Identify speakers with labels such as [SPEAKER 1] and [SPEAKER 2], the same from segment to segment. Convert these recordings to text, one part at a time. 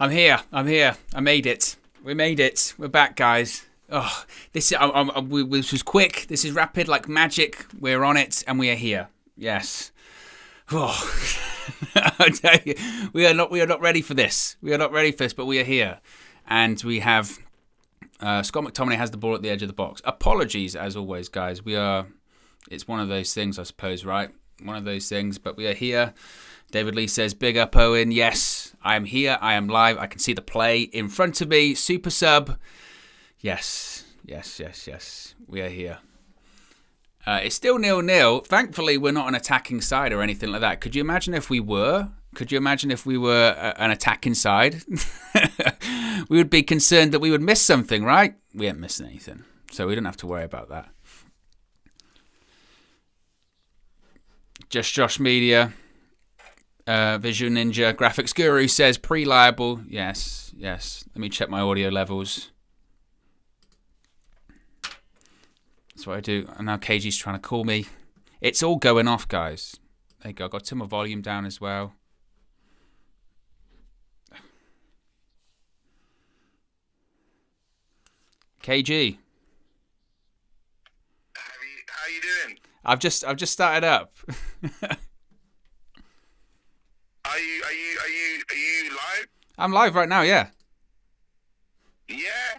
[SPEAKER 1] I'm here. I made it. We made it. We're back, guys. Oh, this was quick. This is rapid like magic. We're on it, and we are here. Yes. Oh. I tell you, we are not ready for this. We are not ready for this, but we are here, and we have Scott McTominay has the ball at the edge of the box. Apologies, as always, guys. It's one of those things, I suppose, right? One of those things, but we are here. David Lee says, big up, Owen. Yes, I am here. I am live. I can see the play in front of me. Super sub. Yes. We are here. It's still 0-0. Thankfully, we're not an attacking side or anything like that. Could you imagine if we were? An attacking side? We would be concerned that we would miss something, right? We ain't missing anything. So we don't have to worry about that. Just Josh Media. Visual Ninja Graphics Guru says pre-liable. Yes. Let me check my audio levels. That's what I do. And now KG's trying to call me. It's all going off, guys. There you go. I got to turn my volume down as well. KG.
[SPEAKER 2] How you doing?
[SPEAKER 1] I've just started up.
[SPEAKER 2] Are you live?
[SPEAKER 1] I'm live right now, yeah.
[SPEAKER 2] Yeah.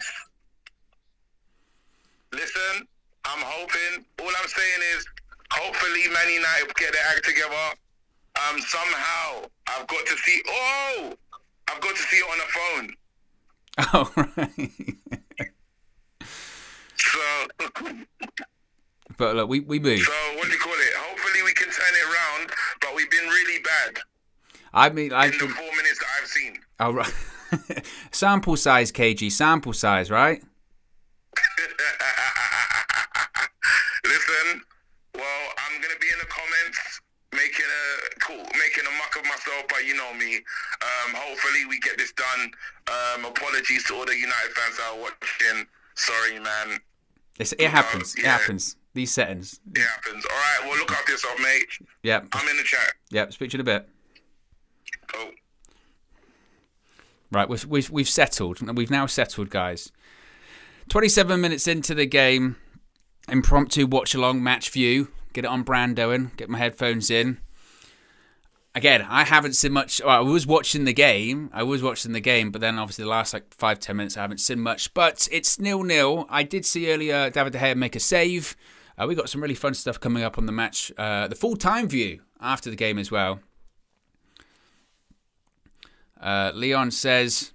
[SPEAKER 2] Listen, I'm hoping. All I'm saying is, hopefully, Man United get their act together. Somehow, I've got to see it on the phone.
[SPEAKER 1] Oh, right.
[SPEAKER 2] So.
[SPEAKER 1] But look, we move.
[SPEAKER 2] So what do you call it? Hopefully, we can turn it around. But we've been really bad.
[SPEAKER 1] I mean,
[SPEAKER 2] in the 4 minutes that I've seen.
[SPEAKER 1] Oh, right. Sample size, KG. Sample size, right?
[SPEAKER 2] Listen, well, I'm gonna be in the comments making a muck of myself, but you know me. Hopefully, we get this done. Apologies to all the United fans that are watching. Sorry, man.
[SPEAKER 1] It happens. Yeah. It happens. These settings.
[SPEAKER 2] It happens. All right. Well, look after yourself, mate.
[SPEAKER 1] Yep.
[SPEAKER 2] I'm in the chat.
[SPEAKER 1] Yep. Speak to you in a bit.
[SPEAKER 2] Oh.
[SPEAKER 1] Right, we've settled. We've now settled, guys. 27 minutes into the game, impromptu watch along match view. Get it on brand, Owen. Get my headphones in. Again, I haven't seen much. Well, I was watching the game, but then obviously the last 5-10 minutes I haven't seen much. But it's 0-0. I did see earlier David De Gea make a save. We got some really fun stuff coming up on the match. The full-time view after the game as well. Leon says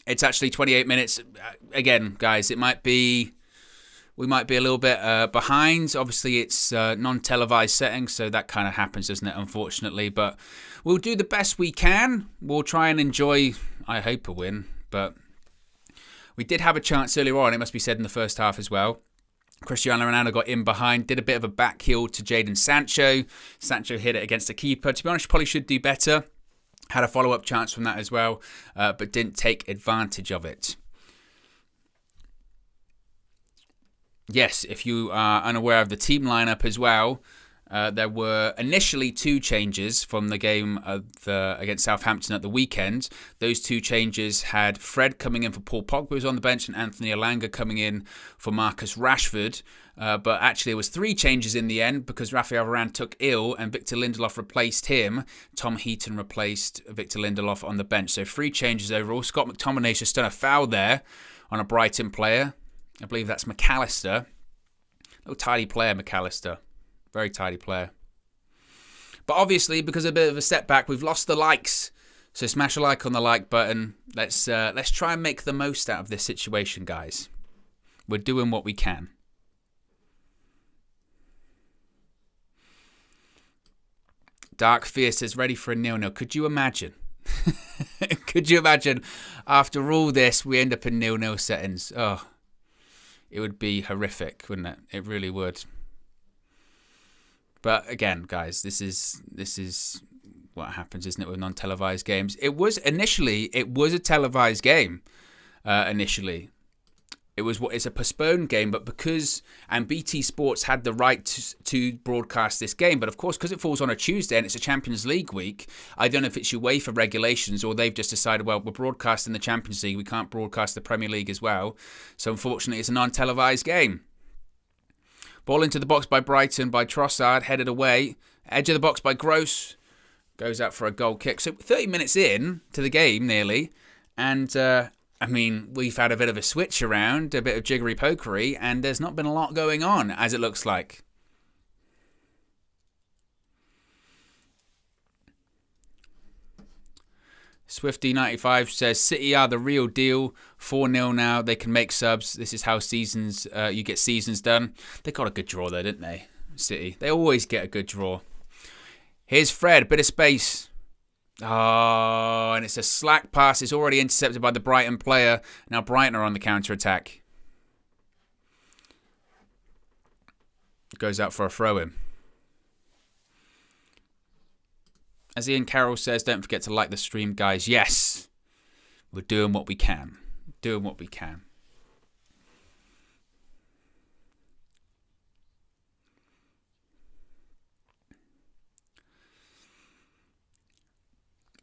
[SPEAKER 1] it's actually 28 minutes. Again, guys, we might be a little bit behind. Obviously, it's non-televised setting, so that kind of happens, doesn't it, unfortunately? But we'll do the best we can. We'll try and enjoy, I hope, a win. But we did have a chance earlier on, it must be said, in the first half as well. Cristiano Ronaldo got in behind, did a bit of a back heel to Jadon Sancho. Sancho hit it against the keeper. To be honest, probably should do better. Had a follow-up chance from that as well, but didn't take advantage of it. Yes, if you are unaware of the team lineup as well, there were initially 2 changes from the game against Southampton at the weekend. Those 2 changes had Fred coming in for Paul Pogba, who was on the bench, and Anthony Elanga coming in for Marcus Rashford. But actually, it was 3 changes in the end because Rafael Varane took ill and Victor Lindelof replaced him. Tom Heaton replaced Victor Lindelof on the bench. So 3 changes overall. Scott McTominay's just done a foul there on a Brighton player. I believe that's McAllister. Little tidy player, McAllister. Very tidy player. But obviously, because of a bit of a setback, we've lost the likes. So smash a like on the like button. Let's try and make the most out of this situation, guys. We're doing what we can. Dark Fear says, ready for a 0-0. Could you imagine? Could you imagine after all this, we end up in 0-0 settings? Oh, it would be horrific, wouldn't it? It really would. But again, guys, this is what happens, isn't it, with non-televised games? It was a televised game initially. it's a postponed game, but and BT Sports had the right to broadcast this game, but of course, because it falls on a Tuesday and it's a Champions League week, I don't know if it's UEFA regulations or they've just decided, well, we're broadcasting the Champions League, we can't broadcast the Premier League as well. So unfortunately, it's a non-televised game. Ball into the box by Brighton, by Trossard, headed away. Edge of the box by Gross, goes out for a goal kick. So 30 minutes in to the game, nearly, and we've had a bit of a switch around, a bit of jiggery-pokery, and there's not been a lot going on, as it looks like. Swifty95 says, City are the real deal. 4-0 now. They can make subs. This is how you get seasons done. They got a good draw, though, didn't they? City. They always get a good draw. Here's Fred. Bit of space. Oh, and it's a slack pass. It's already intercepted by the Brighton player. Now Brighton are on the counter-attack. Goes out for a throw-in. As Ian Carroll says, don't forget to like the stream, guys. Yes, we're doing what we can. Doing what we can.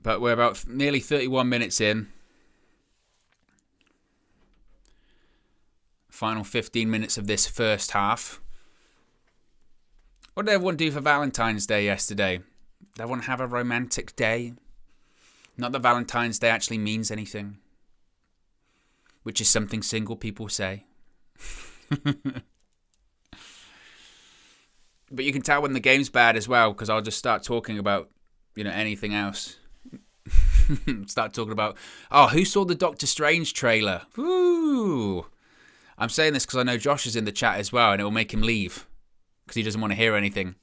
[SPEAKER 1] But we're about nearly 31 minutes in. Final 15 minutes of this first half. What did everyone do for Valentine's Day yesterday? Did everyone have a romantic day? Not that Valentine's Day actually means anything. Which is something single people say. But you can tell when the game's bad as well, because I'll just start talking about, anything else. Start talking about, who saw the Doctor Strange trailer? Woo! I'm saying this because I know Josh is in the chat as well, and it will make him leave because he doesn't want to hear anything.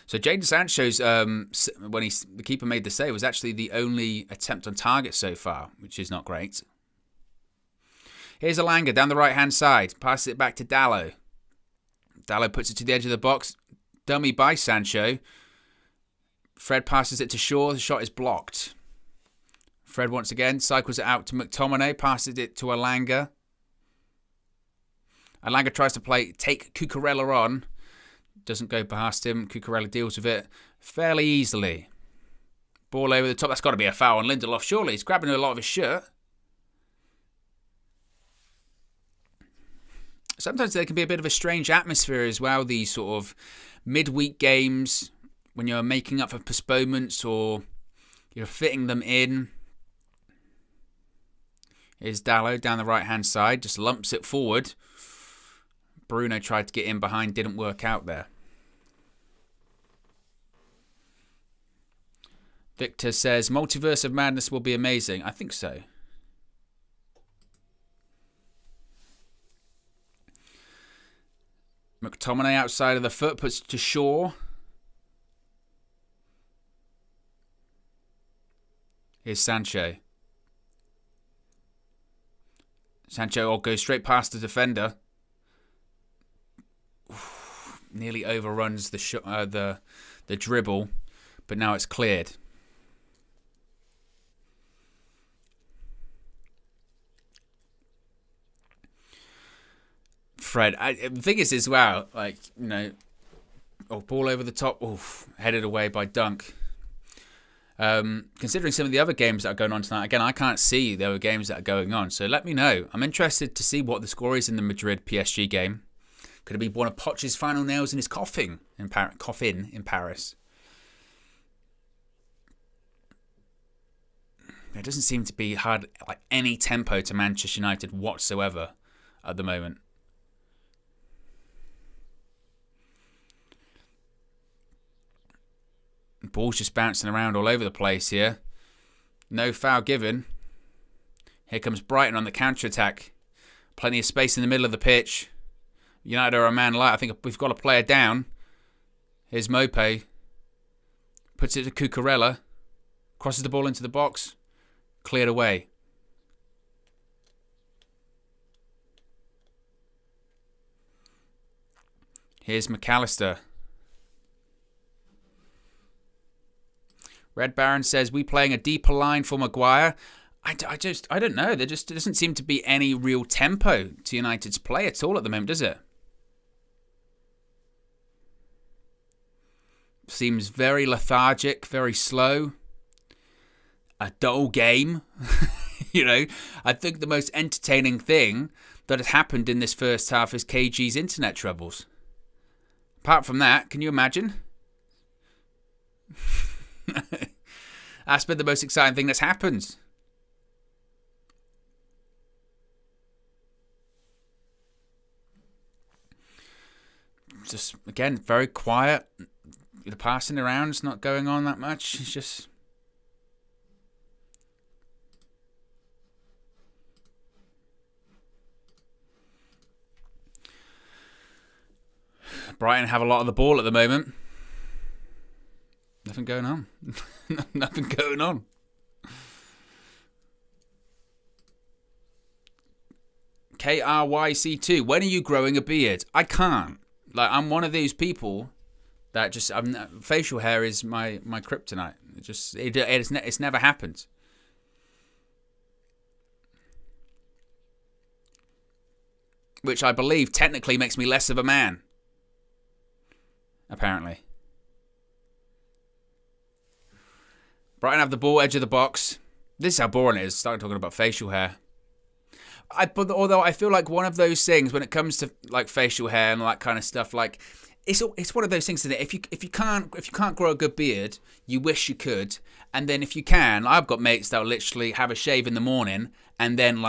[SPEAKER 1] So Jadon Sancho's, when the keeper made the save, was actually the only attempt on target so far, which is not great. Here's Alanga down the right-hand side. Passes it back to Dalot. Dalot puts it to the edge of the box. Dummy by Sancho. Fred passes it to Shaw. The shot is blocked. Fred once again cycles it out to McTominay. Passes it to Alanga. Alanga tries to take Cucurella on. Doesn't go past him. Cucurella deals with it fairly easily. Ball over the top. That's got to be a foul on Lindelof, surely. He's grabbing a lot of his shirt. Sometimes there can be a bit of a strange atmosphere as well, these sort of midweek games, when you're making up for postponements or you're fitting them in. Here's Dalot down the right-hand side, just lumps it forward. Bruno tried to get in behind, didn't work out there. Victor says, Multiverse of Madness will be amazing. I think so. McTominay outside of the foot, puts to Shaw. Here's Sancho. Sancho goes straight past the defender. Nearly overruns the dribble, but now it's cleared. Fred, the thing is as well, ball over the top, headed away by Dunk. Considering some of the other games that are going on tonight, again, I can't see there are games that are going on, so let me know. I'm interested to see what the score is in the Madrid PSG game. Could it be one of Poch's final nails in his coffin in Paris? There doesn't seem to be any tempo to Manchester United whatsoever at the moment. Ball's just bouncing around all over the place here. No foul given. Here comes Brighton on the counter-attack. Plenty of space in the middle of the pitch. United are a man light. I think we've got a player down. Here's Mope. Puts it to Cucurella. Crosses the ball into the box. Cleared away. Here's McAllister. Red Baron says, we playing a deeper line for Maguire? I don't know. There just doesn't seem to be any real tempo to United's play at all at the moment, does it? Seems very lethargic, very slow. A dull game. I think the most entertaining thing that has happened in this first half is KG's internet troubles. Apart from that, can you imagine? That's been the most exciting thing that's happened. Just, again, very quiet. The passing around is not going on that much. It's just... Brighton have a lot of the ball at the moment. Nothing going on. Nothing going on. KRYC2. When are you growing a beard? I can't. I'm one of these people that just... facial hair is my kryptonite. It's never happened. Which I believe technically makes me less of a man. Apparently. Brighton have the ball, edge of the box. This is how boring it is, starting talking about facial hair. Although I feel like one of those things, when it comes to facial hair and all that kind of stuff, it's one of those things, isn't it? If you can't grow a good beard, you wish you could, and then if you can, I've got mates that'll literally have a shave in the morning, and then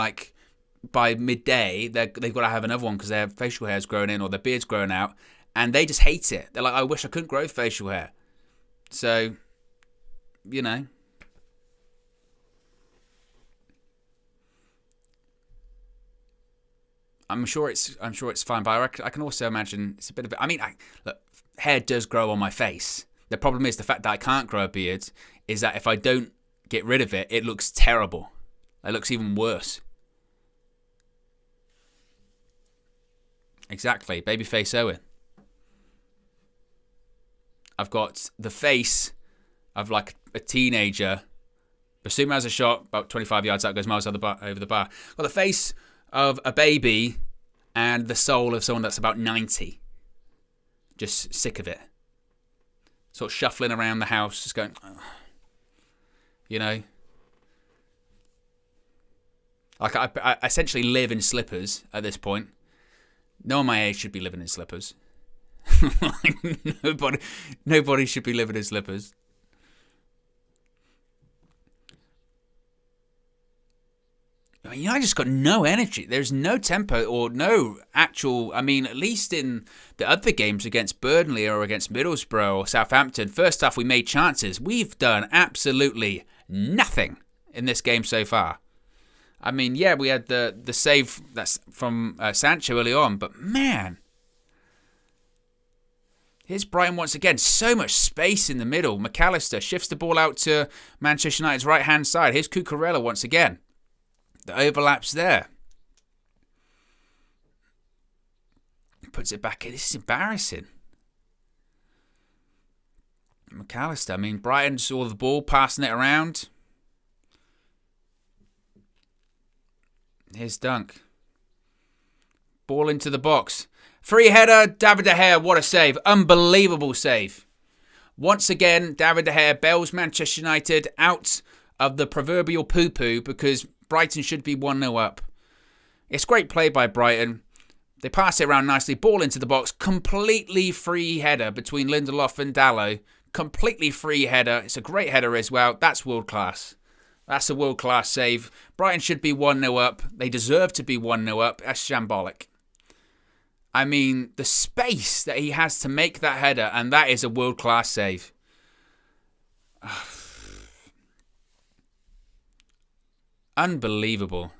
[SPEAKER 1] by midday they've got to have another one because their facial hair's growing in or their beard's growing out. And they just hate it. They're like, I wish I couldn't grow facial hair. So, I'm sure it's fine. But I can also imagine it's a bit of... look, hair does grow on my face. The problem is the fact that I can't grow a beard is that if I don't get rid of it, it looks terrible. It looks even worse. Exactly. Babyface Owen. I've got the face of a teenager. Assume has a shot about 25 yards out, goes miles over the bar. Got the face of a baby and the soul of someone that's about 90. Just sick of it. Sort of shuffling around the house, just going, I essentially live in slippers at this point. No one my age should be living in slippers. Nobody should be living in slippers. I just got no energy. There's no tempo or no actual... at least in the other games against Burnley or against Middlesbrough or Southampton, first half we made chances. We've done absolutely nothing in this game so far. We had the save that's from Sancho early on, but man... Here's Brighton once again. So much space in the middle. McAllister shifts the ball out to Manchester United's right-hand side. Here's Cucurella once again. The overlap's there. Puts it back in. This is embarrassing. McAllister. Brighton saw the ball, passing it around. Here's Dunk. Ball into the box. Free header, David De Gea, what a save. Unbelievable save. Once again, David De Gea bails Manchester United out of the proverbial poo-poo because Brighton should be 1-0 up. It's great play by Brighton. They pass it around nicely, ball into the box, completely free header between Lindelof and Dalot. Completely free header. It's a great header as well. That's world class. That's a world class save. Brighton should be 1-0 up. They deserve to be 1-0 up. That's shambolic. The space that he has to make that header, and that is a world class save. Unbelievable.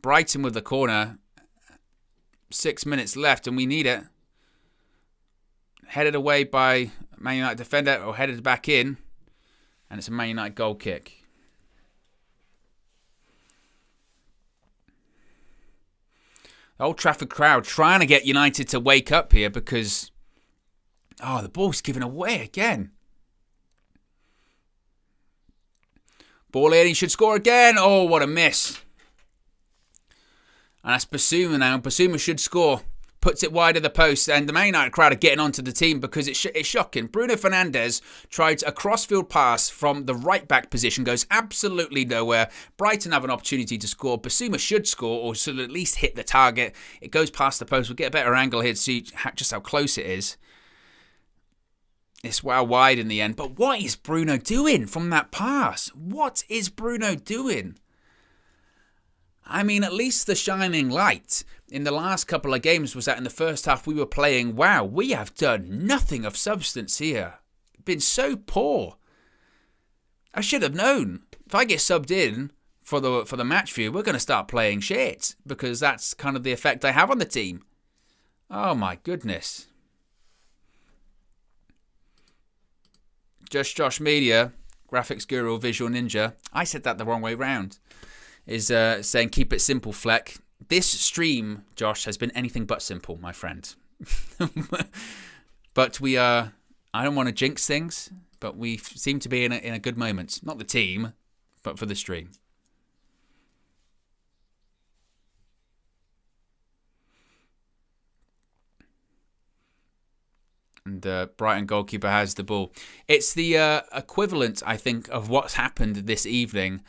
[SPEAKER 1] Brighton with the corner. 6 minutes left, and we need it. Headed away by Man United defender, or headed back in, and it's a Man United goal kick. The Old Trafford crowd trying to get United to wake up here because, the ball's given away again. Ball in, he should score again. Oh, what a miss. And that's Basuma now. Basuma should score. Puts it wide of the post, and the Man United crowd are getting onto the team because it's shocking. Bruno Fernandes tried a cross-field pass from the right-back position, goes absolutely nowhere. Brighton have an opportunity to score. Basuma should score, or should at least hit the target. It goes past the post. We'll get a better angle here to see just how close it is. It's well wide in the end. But what is Bruno doing from that pass? What is Bruno doing? I mean, at least the shining light in the last couple of games was that in the first half we were playing, wow, we have done nothing of substance here. Been so poor. I should have known. If I get subbed in for the match view, we're going to start playing shit because that's kind of the effect I have on the team. Oh my goodness. Just Josh Media, graphics guru, visual ninja. I said that the wrong way round. Is saying keep it simple, Fleck. This stream, Josh, has been anything but simple, my friend. But we are. I don't want to jinx things, but we seem to be in a good moment. Not the team, but for the stream. And Brighton goalkeeper has the ball. It's the equivalent, I think, of what's happened this evening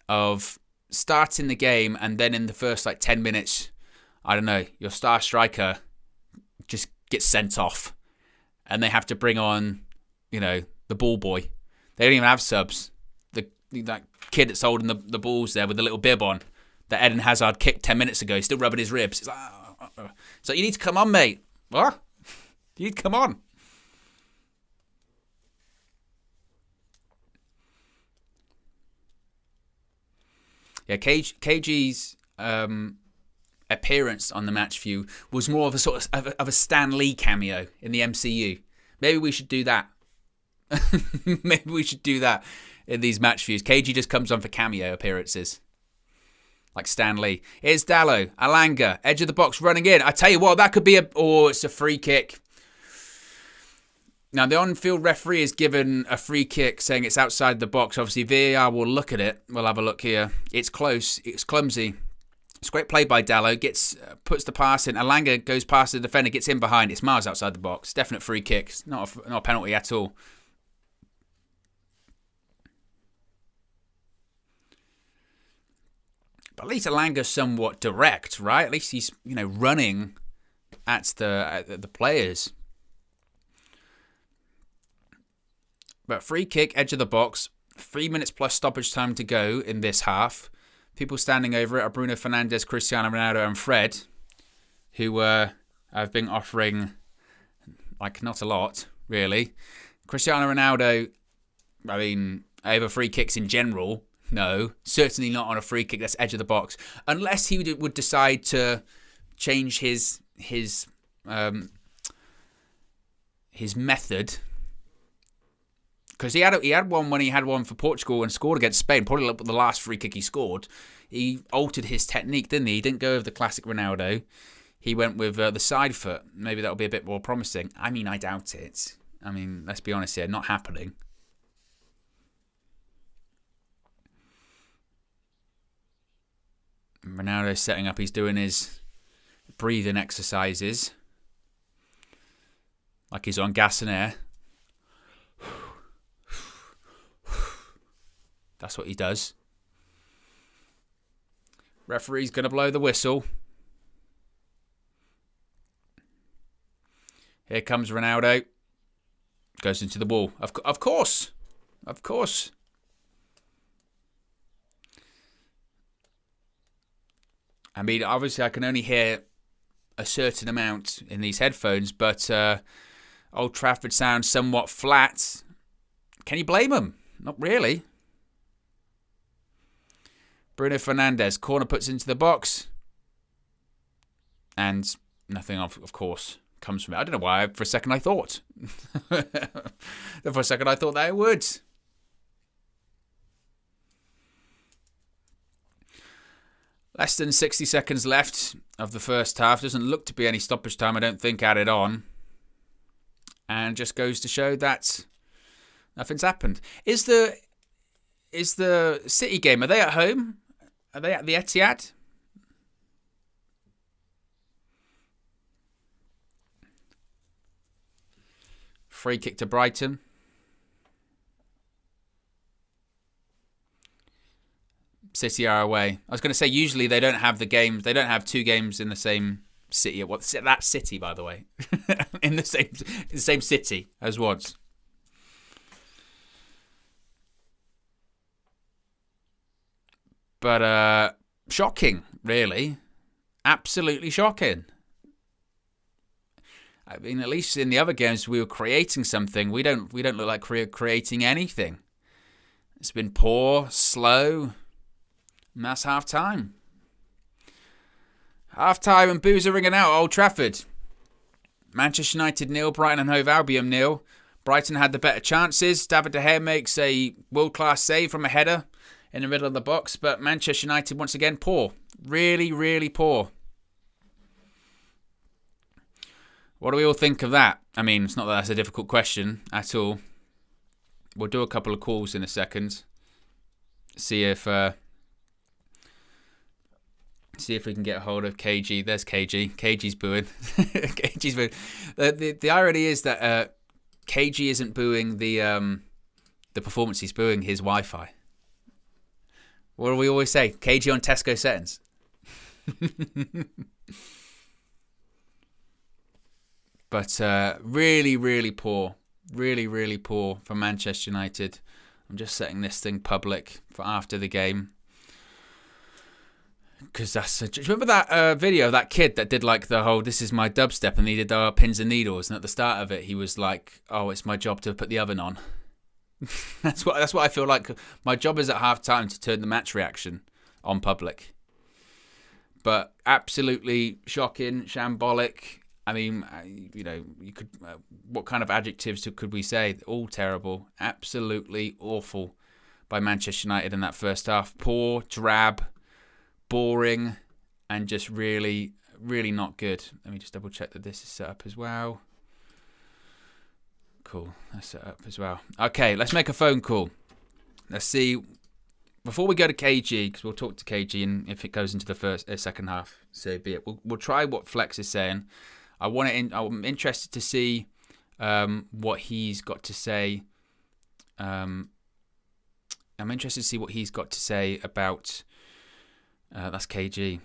[SPEAKER 1] of starting the game and then in the first 10 minutes, I don't know, your star striker just gets sent off and they have to bring on, the ball boy. They don't even have subs. That kid that's holding the balls there with the little bib on that Eden Hazard kicked 10 minutes ago, he's still rubbing his ribs. It's like, so you need to come on, mate. What? You need to come on. Yeah, KG's appearance on the match view was more of a sort of a Stan Lee cameo in the MCU. Maybe we should do that. Maybe we should do that in these match views. KG just comes on for cameo appearances. Like Stan Lee. Here's Dallo. Alanga. Edge of the box running in. I tell you what, that could be it's a free kick. Now, the on-field referee is given a free kick saying it's outside the box. Obviously, VAR will look at it. We'll have a look here. It's close. It's clumsy. It's great play by Dallo. Puts the pass in. Alanga goes past the defender, gets in behind. It's miles outside the box. Definite free kick. It's not a penalty at all. But at least Alanga's somewhat direct, right? At least he's, running at the players. But free kick, edge of the box, 3 minutes plus stoppage time to go in this half. People standing over it are Bruno Fernandes, Cristiano Ronaldo and Fred, who have been offering, not a lot, really. Cristiano Ronaldo, over free kicks in general, no. Certainly not on a free kick that's edge of the box. Unless he would decide to change his method. Because he had one when he had one for Portugal and scored against Spain. Probably the last free kick he scored. He altered his technique, didn't he? He didn't go with the classic Ronaldo. He went with the side foot. Maybe that'll be a bit more promising. I doubt it. Let's be honest here. Not happening. Ronaldo's setting up. He's doing his breathing exercises. Like he's on gas and air. That's what he does. Referee's going to blow the whistle. Here comes Ronaldo. Goes into the wall. Of course. Of course. Obviously I can only hear a certain amount in these headphones, but Old Trafford sounds somewhat flat. Can you blame him? Not really. Bruno Fernandes, corner puts into the box. And nothing, of course, comes from it. I don't know why. For a second I thought. that it would. Less than 60 seconds left of the first half. Doesn't look to be any stoppage time, I don't think, added on. And just goes to show that nothing's happened. Is is the City game. Are they at home? Are they at the Etihad? Free kick to Brighton. City are away. I was going to say, usually they don't have the games. They don't have two games in the same city. What that city, by the way, in the same city as once. But shocking, really, absolutely shocking. I mean, at least in the other games we were creating something. We don't look like creating anything. It's been poor, slow. And that's half time. Half time and boos are ringing out at Old Trafford. Manchester United 0, Brighton and Hove Albion 0. Brighton had the better chances. David De Gea makes a world-class save from a header in the middle of the box, but Manchester United once again poor. Really, really poor. What do we all think of that? I mean, it's not that that's a difficult question at all. We'll do a couple of calls in a second. See if we can get a hold of KG. There's KG. KG's booing. KG's booing. The irony is that KG isn't booing the performance. He's booing his Wi-Fi. What do we always say? KG on Tesco settings. But really, really poor. Really, really poor for Manchester United. I'm just setting this thing public for after the game. Because do you remember that video of that kid that did like the whole "this is my dubstep" and he did pins and needles, and at the start of it he was like, "Oh, it's my job to put the oven on." That's what I feel like. My job is at half time to turn the match reaction on public. But absolutely shocking, shambolic. I mean, you could. What kind of adjectives could we say? All terrible, absolutely awful by Manchester United in that first half. Poor, drab, boring, and just really, really not good. Let me just double check that this is set up as well. Cool, that's set up as well. Okay, let's make a phone call. Let's see. Before we go to KG, because we'll talk to KG, and if it goes into the second half, so be it. We'll try what Flex is saying. I'm interested to see what he's got to say. I'm interested to see what he's got to say about. That's KG.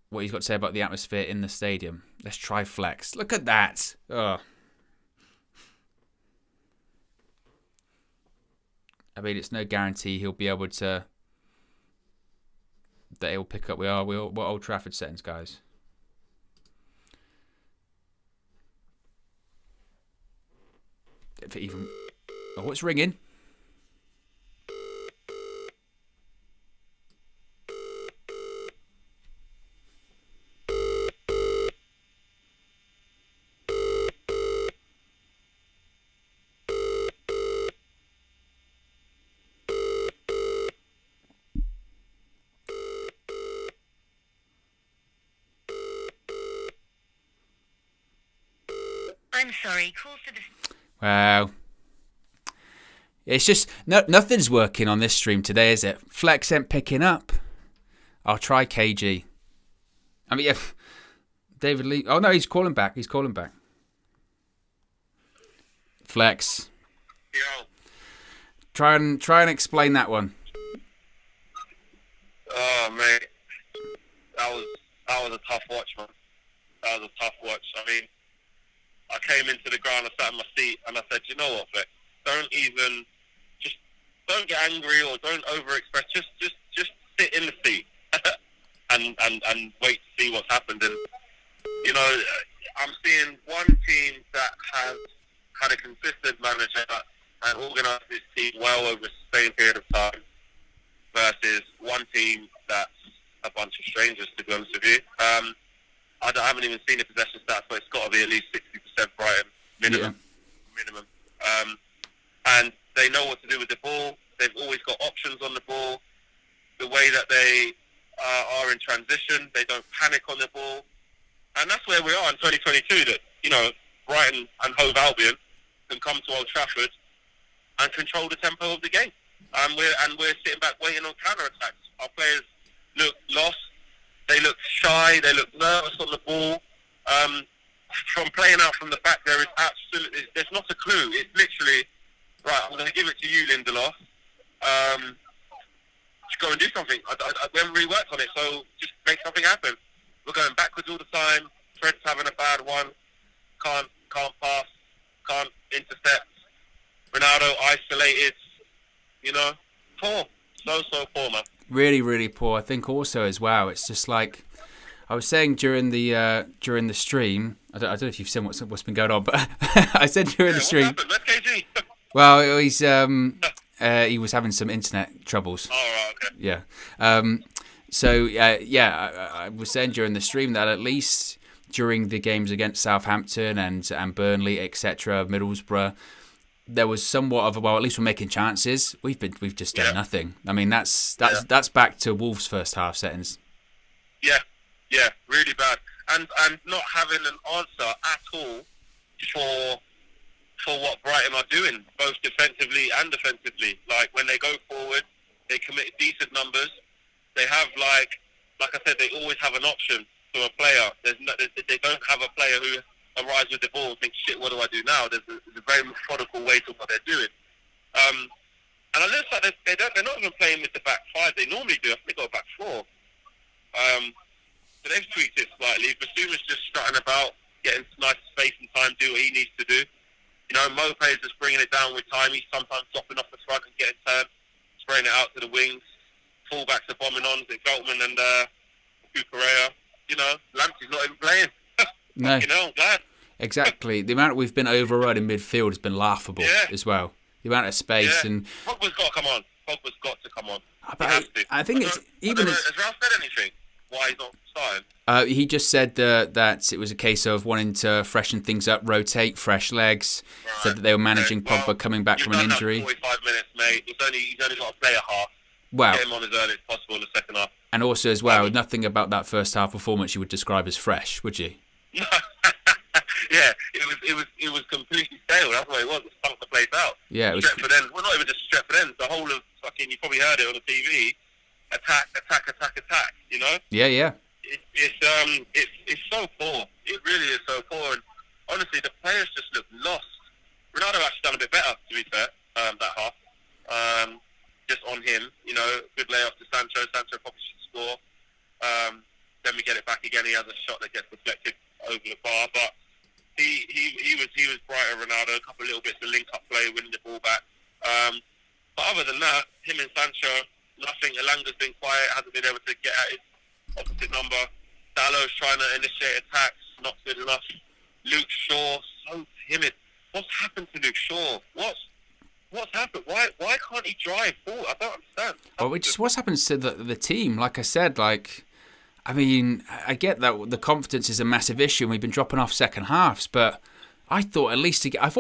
[SPEAKER 1] What he's got to say about the atmosphere in the stadium. Let's try Flex. Look at that. Oh. I mean, it's no guarantee he'll be able to. That he'll pick up. We're Old Trafford settings, guys. If it even. Oh, it's ringing.
[SPEAKER 3] I'm sorry, calls to this.
[SPEAKER 1] Wow. It's just nothing's working on this stream today, is it? Flex ain't picking up. I'll try KG. I mean, if David Lee. Oh no, he's calling back. Flex.
[SPEAKER 2] Yo.
[SPEAKER 1] Try and explain that one.
[SPEAKER 2] Oh mate, that was a tough watch, man. That was a tough watch. I mean, I came into the ground, I sat in my seat, and I said, you know what, Flex? Don't get angry or don't overexpress. Just sit in the seat and wait to see what's happened. And you know, I'm seeing one team that has had a consistent manager and organised this team well over a sustained period of time, versus one team that's a bunch of strangers, to be honest with you. I haven't even seen the possession stats, but it's got to be at least 60% Brighton minimum. And they know what to do with the ball. They've always got options on the ball. The way that they are in transition, they don't panic on the ball. And that's where we are in 2022, that, you know, Brighton and Hove Albion can come to Old Trafford and control the tempo of the game.
[SPEAKER 3] We're sitting back waiting on counter attacks. Our players look lost. They look shy. They look nervous on the ball. From playing out from the back, there's not a clue. It's literally right. I'm going to give it to you, Lindelof. Just go and do something. We haven't really worked on it, so just make something happen. We're going backwards all the time. Fred's having a bad one. Can't pass. Can't intercept. Ronaldo isolated. Poor. So poor, man.
[SPEAKER 1] Really, really poor. I think also as well, it's just like I was saying during the stream. I don't know if you've seen what's been going on, but I said during the stream.
[SPEAKER 3] What happened? Where's KG?
[SPEAKER 1] Well, he was having some internet troubles.
[SPEAKER 3] Oh, right, okay.
[SPEAKER 1] Yeah. So I was saying during the stream that at least during the games against Southampton and Burnley, etc., Middlesbrough, there was somewhat of at least we're making chances. We've just done nothing. I mean, that's back to Wolves' first half settings.
[SPEAKER 3] Yeah, really bad, and not having an answer at all for what Brighton are doing, both defensively and offensively. Like when they go forward, they commit decent numbers. They have like I said, they always have an option for a player. They don't have a player who arrives with the ball and thinks, shit, what do I do now? There's a very methodical way to what they're doing. And it looks like they're not even playing with the back five. They normally do. I think they got a back four. So they've tweaked it slightly. Basuma's just strutting about, getting nice space and time, do what he needs to do. Mope's just bringing it down with time. He's sometimes dropping off the front and getting turned, spraying it out to the wings. Fullbacks are bombing on. It's Veltman and Cucurella. Lamptey's not even playing.
[SPEAKER 1] No.
[SPEAKER 3] I'm glad.
[SPEAKER 1] Exactly. The amount we've been overrun in midfield has been laughable as well. The amount of space and
[SPEAKER 3] Pogba's got to come on. Pogba's got to come on.
[SPEAKER 1] I think it's even.
[SPEAKER 3] Has Ralph said anything? Why he's not starting?
[SPEAKER 1] He just said that it was a case of wanting to freshen things up, rotate, fresh legs. Right. Said that they were managing Pogba coming back from an injury.
[SPEAKER 3] 45 minutes, mate. He's only got to play a half.
[SPEAKER 1] Well,
[SPEAKER 3] get him on as early as possible in the second half.
[SPEAKER 1] And also as well, nothing about that first half performance you would describe as fresh, would you?
[SPEAKER 3] No. Yeah, it was completely stale. That's what it was. It stunk the place out.
[SPEAKER 1] Yeah, it was.
[SPEAKER 3] Stretford ends. Well, not even just Stretford ends. The whole of fucking. You probably heard it on the TV. Attack.
[SPEAKER 1] Yeah.
[SPEAKER 3] It's so poor. It really is so poor. And honestly, the players just look lost. Ronaldo actually done a bit better, to be fair, that half. Just on him, good layoff to Sancho. Sancho probably should score. Then we get it back again. He has a shot that gets deflected over the bar, but he was brighter. Ronaldo, a couple of little bits of link-up play, winning the ball back. But other than that, him and Sancho, nothing. Elanga's been quiet, hasn't been able to get at his opposite number. Dallow's trying to initiate attacks, not good enough. Luke Shaw, so timid. What's happened to Luke Shaw? What's happened? Why can't he drive forward? I don't understand.
[SPEAKER 1] Well, what's happened to the team? Like I said, I mean, I get that the confidence is a massive issue, and we've been dropping off second halves. But I thought at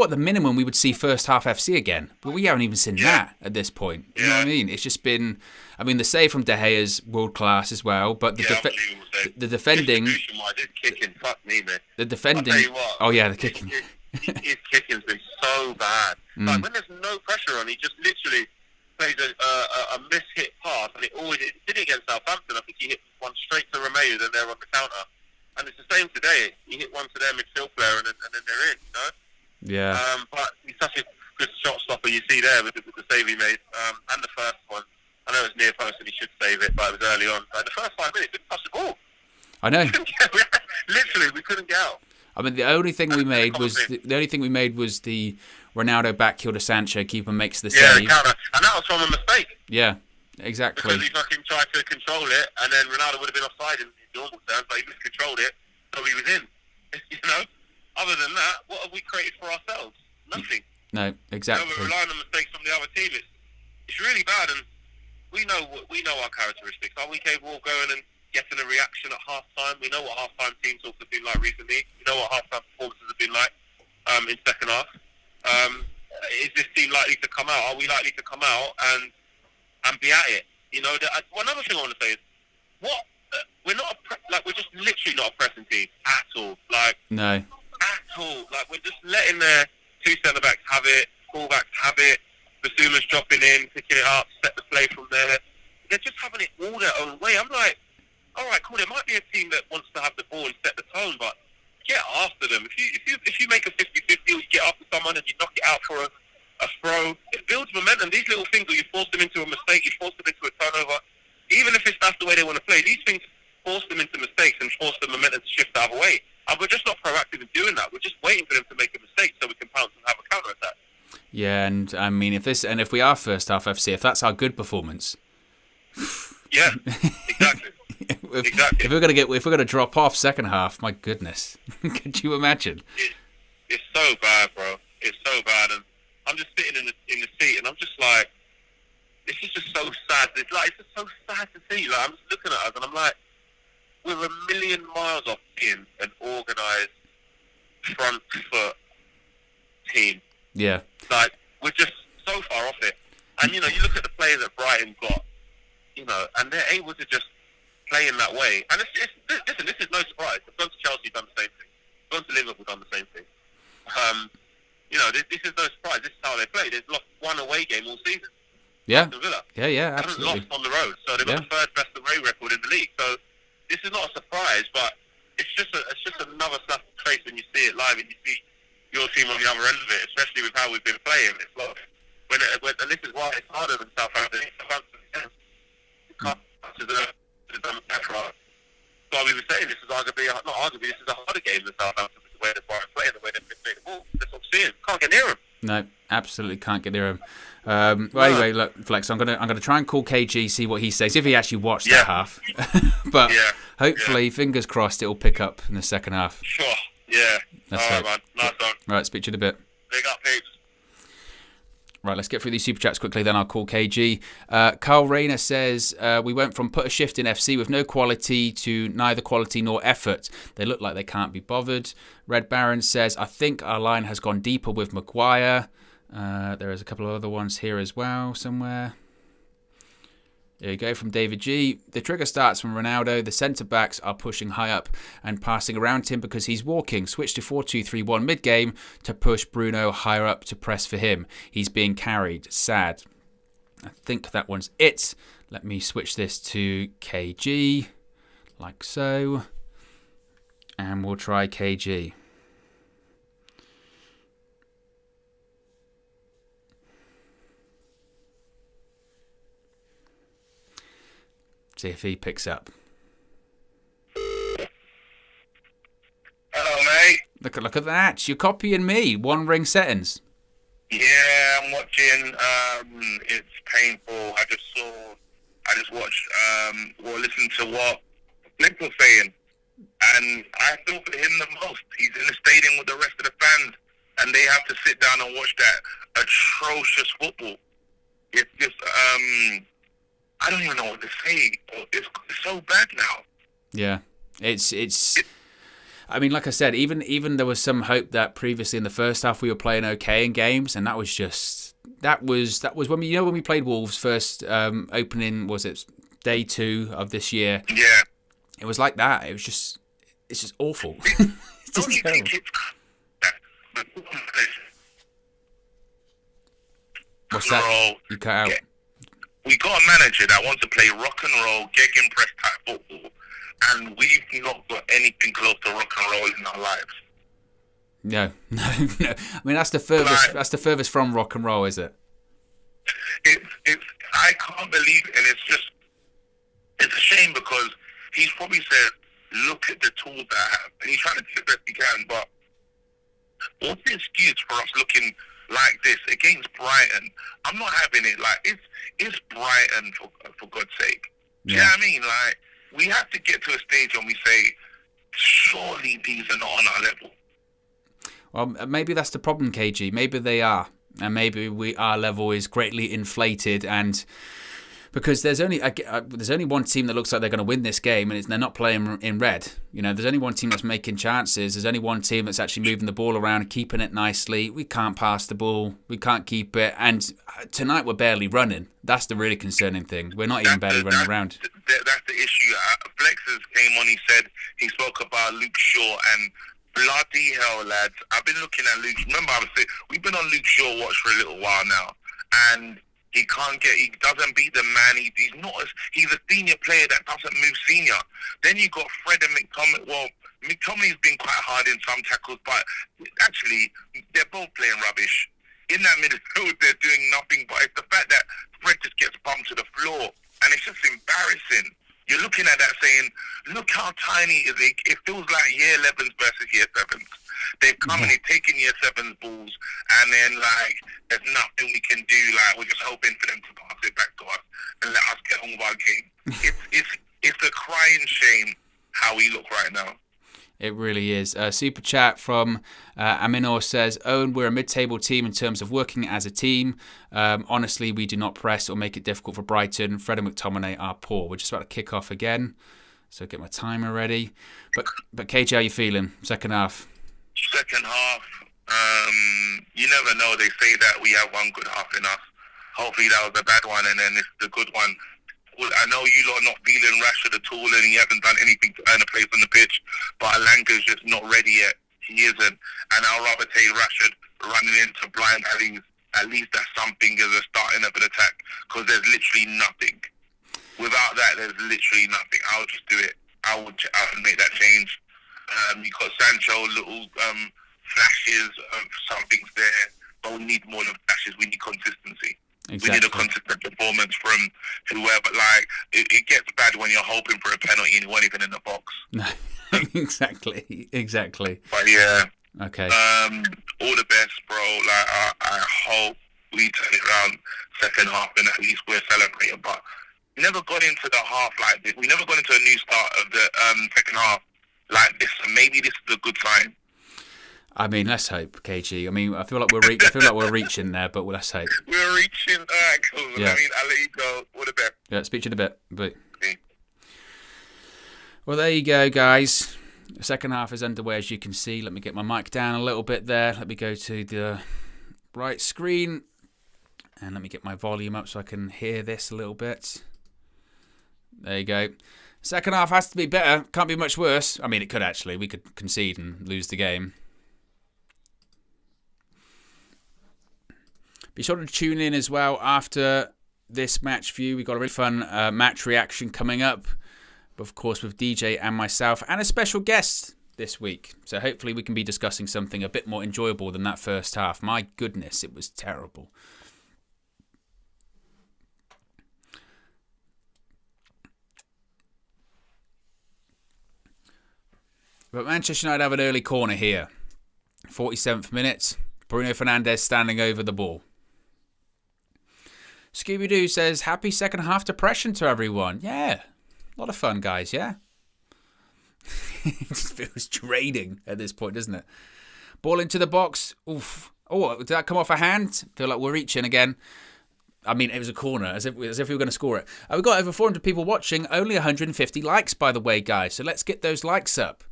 [SPEAKER 1] the minimum we would see first half FC again, but we haven't even seen that at this point. You know what I mean? It's just been. I mean, the save from De Gea is world class as well, but the defending.
[SPEAKER 3] Kicking, fuck me, man.
[SPEAKER 1] The defending.
[SPEAKER 3] I'll tell you what,
[SPEAKER 1] oh yeah, the kicking.
[SPEAKER 3] His kicking's been so bad. Like when there's no pressure on, he just literally plays a miss-hit pass, and it did it against Southampton. I think he hit one straight to Romeo, then they're on the counter. And it's the same today. He hit one to their midfield player, and then they're in,
[SPEAKER 1] Yeah.
[SPEAKER 3] But he's such a good shot stopper. You see there with the save he made, and the first one. I know it was near post and he should save it, but it was early on. But the first 5 minutes, we didn't touch the ball.
[SPEAKER 1] I know.
[SPEAKER 3] Literally, we couldn't get out.
[SPEAKER 1] I mean, the only thing we made was the Ronaldo back heel to Sancho. Keeper makes the save.
[SPEAKER 3] Yeah, the counter, and that was from a mistake.
[SPEAKER 1] Yeah, exactly.
[SPEAKER 3] Because he fucking tried to control it, and then Ronaldo would have been offside in normal terms, but he miscontrolled it, so he was in. Other than that, what have we created for ourselves? Nothing.
[SPEAKER 1] No, exactly.
[SPEAKER 3] We're relying on mistakes from the other team. It's really bad, and we know our characteristics. Are we capable of going and getting a reaction at half-time? We know what half-time team talks have been like recently. We know what half-time performances have been like in second half. Is this team likely to come out? Are we likely to come out and be at it? One other thing I want to say is, we're just literally not a pressing team at all.
[SPEAKER 1] No.
[SPEAKER 3] At all. We're just letting their two centre-backs have it, full-backs have it. Basuma's dropping in, picking it up, set the play from there. They're just having it all their own way. I'm like, all right, cool. There might be a team that wants to have the ball and set the tone, but get after them. If you make a 50-50, or you get after someone and you knock it out for a throw, it builds momentum. These little things where you force them into a mistake, you force them into a turnover, even if that's the way they want to play, these things force them into mistakes and force the momentum to shift the other way. And we're just not proactive in doing that. We're just waiting for them to make a mistake so we can pounce and have a counter attack.
[SPEAKER 1] Yeah, and I mean, if we are first half FC, if that's our good performance,
[SPEAKER 3] yeah, exactly.
[SPEAKER 1] If we're gonna drop off second half, my goodness, could you imagine?
[SPEAKER 3] It's so bad, bro. It's so bad, and I'm just sitting in the seat, and I'm just like, this is just so sad. It's just so sad to see. Like, I'm just looking at us, and I'm like, we're a million miles off being an organised front foot team.
[SPEAKER 1] Yeah.
[SPEAKER 3] Like, we're just so far off it. And, you look at the players that Brighton got, and they're able to just play in that way. And listen, this is no surprise. They've gone to Chelsea, done the same thing. Gone to Liverpool, done the same thing. This is no surprise. This is how they play. They've lost one away game all season.
[SPEAKER 1] Yeah.
[SPEAKER 3] Villa.
[SPEAKER 1] Yeah, absolutely.
[SPEAKER 3] Haven't lost on the road. So they've got the third best away record in the league. So this is not a surprise, but it's just another slap in the face when you see it live and you see your team on the other end of it, especially with how we've been playing. It's like, and this is why it's harder than Southampton. So we were saying this is this is a harder game than Southampton with the way they're playing, the way they've been playing the ball. That's what I'm seeing. Can't get near them.
[SPEAKER 1] No, absolutely can't get near him. Anyway, look, Flex, I'm gonna try and call KG, see what he says if he actually watched that half. But hopefully, fingers crossed, it'll pick up in the second half.
[SPEAKER 3] Sure. Yeah.
[SPEAKER 1] That's
[SPEAKER 3] all right, man. Nice one.
[SPEAKER 1] Right, speak to you in a bit.
[SPEAKER 3] Big up, peeps.
[SPEAKER 1] Right, let's get through these super chats quickly, then I'll call KG. Carl Rayner says, we went from put a shift in FC with no quality to neither quality nor effort. They look like they can't be bothered. Red Baron says, I think our line has gone deeper with Maguire. There is a couple of other ones here as well somewhere. There you go, from David G. The trigger starts from Ronaldo. The centre-backs are pushing high up and passing around him because he's walking. Switch to 4-2-3-1 mid-game to push Bruno higher up to press for him. He's being carried. Sad. I think that one's it. Let me switch this to KG, like so. And we'll try KG. See if he picks up.
[SPEAKER 2] Hello, mate.
[SPEAKER 1] Look at that. You're copying me. One ring settings.
[SPEAKER 2] Yeah, I'm watching. It's painful. I just watched, listened to what Nick was saying. And I feel for him the most. He's in the stadium with the rest of the fans. And they have to sit down and watch that atrocious football. It's just, I don't even know what to say. It's so bad now.
[SPEAKER 1] Yeah, it's. I mean, like I said, even there was some hope that previously in the first half we were playing okay in games, and that was when we played Wolves first opening, was it day 2 of this year?
[SPEAKER 2] Yeah,
[SPEAKER 1] it was like that. It's just awful. It's just terrible. What's that? You cut out.
[SPEAKER 2] We got a manager that wants to play rock and roll, gegenpress type football, and we've not got anything close to rock and roll in our lives.
[SPEAKER 1] No. I mean, that's the furthest. That's the furthest from rock and roll, is it?
[SPEAKER 2] It's. I can't believe it, and it's a shame because he's probably said, look at the tools that I have, and he's trying to do the best he can. But what's the excuse for us looking like this against Brighton? I'm not having it. Like, it's Brighton, for God's sake. Yeah. You know what I mean? Like, we have to get to a stage when we say, surely these are not on our level.
[SPEAKER 1] Well, maybe that's the problem, KG. Maybe they are. And maybe our level is greatly inflated, and because there's only one team that looks like they're going to win this game, and they're not playing in red. You know, there's only one team that's making chances. There's only one team that's actually moving the ball around, keeping it nicely. We can't pass the ball. We can't keep it. And tonight we're barely running. That's the really concerning thing. We're not even barely running around.
[SPEAKER 2] That's the issue. Flexes came on. He spoke about Luke Shaw, and bloody hell, lads! I've been looking at Luke. Remember, we've been on Luke Shaw watch for a little while now, and he doesn't beat the man. He's a senior player that doesn't move senior. Then you got Fred and McTominay. Well, McTominay's been quite hard in some tackles, but actually they're both playing rubbish. In that midfield, they're doing nothing. But it's the fact that Fred just gets bumped to the floor, and it's just embarrassing. You're looking at that saying, look how tiny it is. It feels like year 11s versus year 7s. They've come and they've taken year 7's balls, and then, like, there's nothing we can do. Like, we're just hoping for them to pass it back to us and let us get on with our game. It's a crying shame how we look right now.
[SPEAKER 1] It really is. Super chat from Aminor says, Owen, we're a mid-table team in terms of working as a team. Honestly, we do not press or make it difficult for Brighton. Fred and McTominay are poor. We're just about to kick off again. So get my timer ready. But KJ, how you feeling? Second half?
[SPEAKER 2] Second half, you never know. They say that we have one good half in us. Hopefully that was a bad one, and then it's the good one. I know you lot are not feeling Rashford at all, and he hasn't done anything to earn a place on the pitch, but Alanga's just not ready yet. He isn't. And I'll rather take Rashford running into blind alleys. At least that's something as a starting up an attack, because there's literally nothing. Without that, there's literally nothing. I'll just do it. I would make that change. You got Sancho, little flashes of something's there, but we need more than flashes. We need consistency. Exactly. We need a consistent performance from whoever. Like, it gets bad when you're hoping for a penalty and you weren't even in the box.
[SPEAKER 1] No, exactly.
[SPEAKER 2] But yeah.
[SPEAKER 1] Okay.
[SPEAKER 2] All the best, bro. Like, I hope we turn it around second half and at least we're celebrating. But we never got into the half like this. We never got into a new start of the second half like this. So maybe this is a good sign.
[SPEAKER 1] I mean, let's hope, KG. I mean, I feel like we're reaching there, but let's hope.
[SPEAKER 2] We're reaching. All right, cool. Yeah. I mean, I'll let you go. All the best.
[SPEAKER 1] Yeah, speak to you in a bit. Bye.
[SPEAKER 2] Okay.
[SPEAKER 1] Well, there you go, guys. The second half is underway, as you can see. Let me get my mic down a little bit there. Let me go to the right screen. And let me get my volume up so I can hear this a little bit. There you go. Second half has to be better. Can't be much worse. I mean, it could actually. We could concede and lose the game. Be sure to tune in as well after this match view. We've got a really fun match reaction coming up. Of course, with DJ and myself and a special guest this week. So hopefully we can be discussing something a bit more enjoyable than that first half. My goodness, it was terrible. But Manchester United have an early corner here. 47th minute. Bruno Fernandes standing over the ball. Scooby-Doo says, happy second half depression to everyone. Yeah. A lot of fun, guys, yeah? It just feels draining at this point, doesn't it? Ball into the box. Oof. Oh, did that come off a hand? Feel like we're reaching again. I mean, it was a corner, as if we were going to score it. We've got over 400 people watching. Only 150 likes, by the way, guys. So let's get those likes up.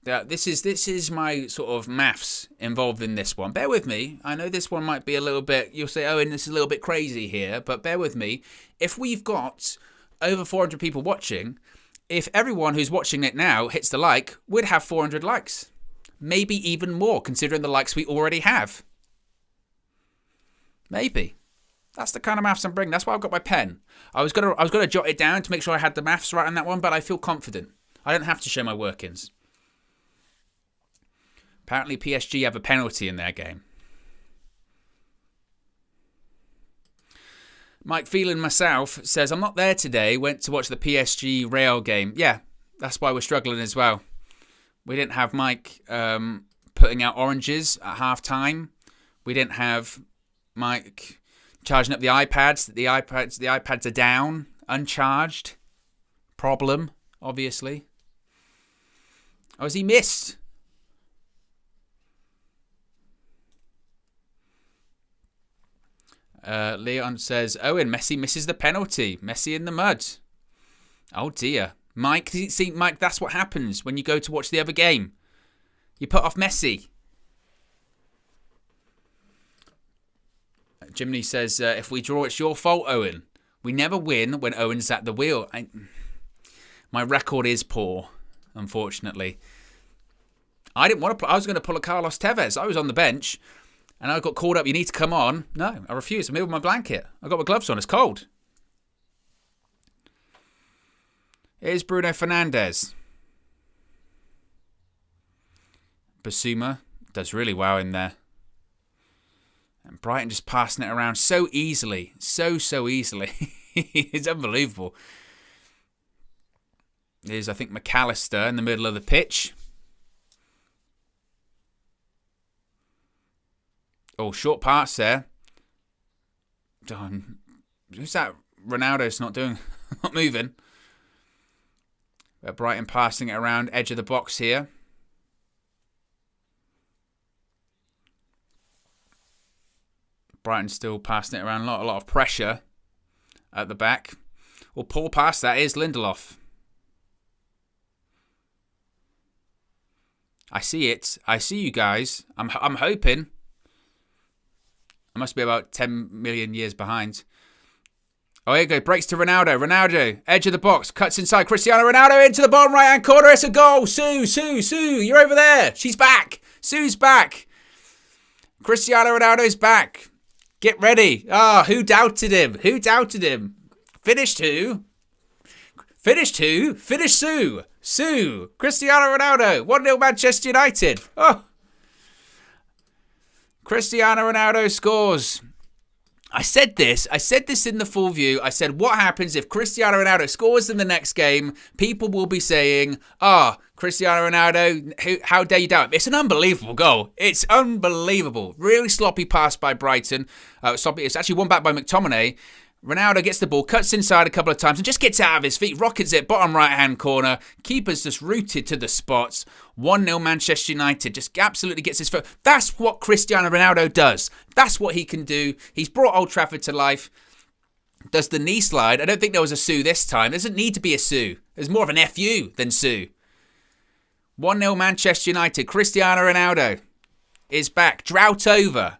[SPEAKER 1] This is my sort of maths involved in this one. Bear with me. I know this one might be a little bit, you'll say, Owen, this is a little bit crazy here, but bear with me. If we've got over 400 people watching, if everyone who's watching it now hits the like, we'd have 400 likes. Maybe even more, considering the likes we already have. Maybe. That's the kind of maths I'm bringing. That's why I've got my pen. I was gonna jot it down to make sure I had the maths right on that one, but I feel confident. I don't have to show my workings. Apparently PSG have a penalty in their game. Mike Phelan myself says, I'm not there today. Went to watch the PSG Real game. Yeah, that's why we're struggling as well. We didn't have Mike putting out oranges at half-time. We didn't have Mike charging up the iPads. The iPads are down, uncharged. Problem, obviously. Oh, has he missed? Leon says, Owen, Messi misses the penalty. Messi in the mud. Oh dear. Mike, see, Mike, that's what happens when you go to watch the other game. You put off Messi. Jiminy says, if we draw, it's your fault, Owen. We never win when Owen's at the wheel. My record is poor, unfortunately. I didn't want to. I was going to pull a Carlos Tevez. I was on the bench. And I got called up. You need to come on. No, I refuse. I'm here with my blanket. I've got my gloves on. It's cold. Here's Bruno Fernandes. Basuma does really well in there. And Brighton just passing it around so easily. So easily. It's unbelievable. There's, I think, McAllister in the middle of the pitch. Oh, short pass there. Who's that? Ronaldo's not moving. Brighton passing it around edge of the box here. Brighton still passing it around. A lot of pressure at the back. Well, poor pass that is Lindelof. I see it. I see you guys. I'm hoping. I must be about 10 million years behind. Oh, here you go. Breaks to Ronaldo. Ronaldo, edge of the box. Cuts inside. Cristiano Ronaldo into the bottom right-hand corner. It's a goal. Sue. You're over there. She's back. Sue's back. Cristiano Ronaldo's back. Get ready. Who doubted him? Finished who? Finished Sue. Cristiano Ronaldo. 1-0 Manchester United. Cristiano Ronaldo scores. I said this in the full view. I said, what happens if Cristiano Ronaldo scores in the next game? People will be saying, Cristiano Ronaldo, how dare you doubt him? It's an unbelievable goal. It's unbelievable. Really sloppy pass by Brighton. It's actually won back by McTominay. Ronaldo gets the ball, cuts inside a couple of times and just gets out of his feet, rockets it, bottom right-hand corner. Keeper's just rooted to the spots. 1-0 Manchester United, just absolutely gets his foot. That's what Cristiano Ronaldo does. That's what he can do. He's brought Old Trafford to life. Does the knee slide. I don't think there was a Sue this time. There doesn't need to be a Sue. There's more of an FU than Sue. 1-0 Manchester United. Cristiano Ronaldo is back. Drought over.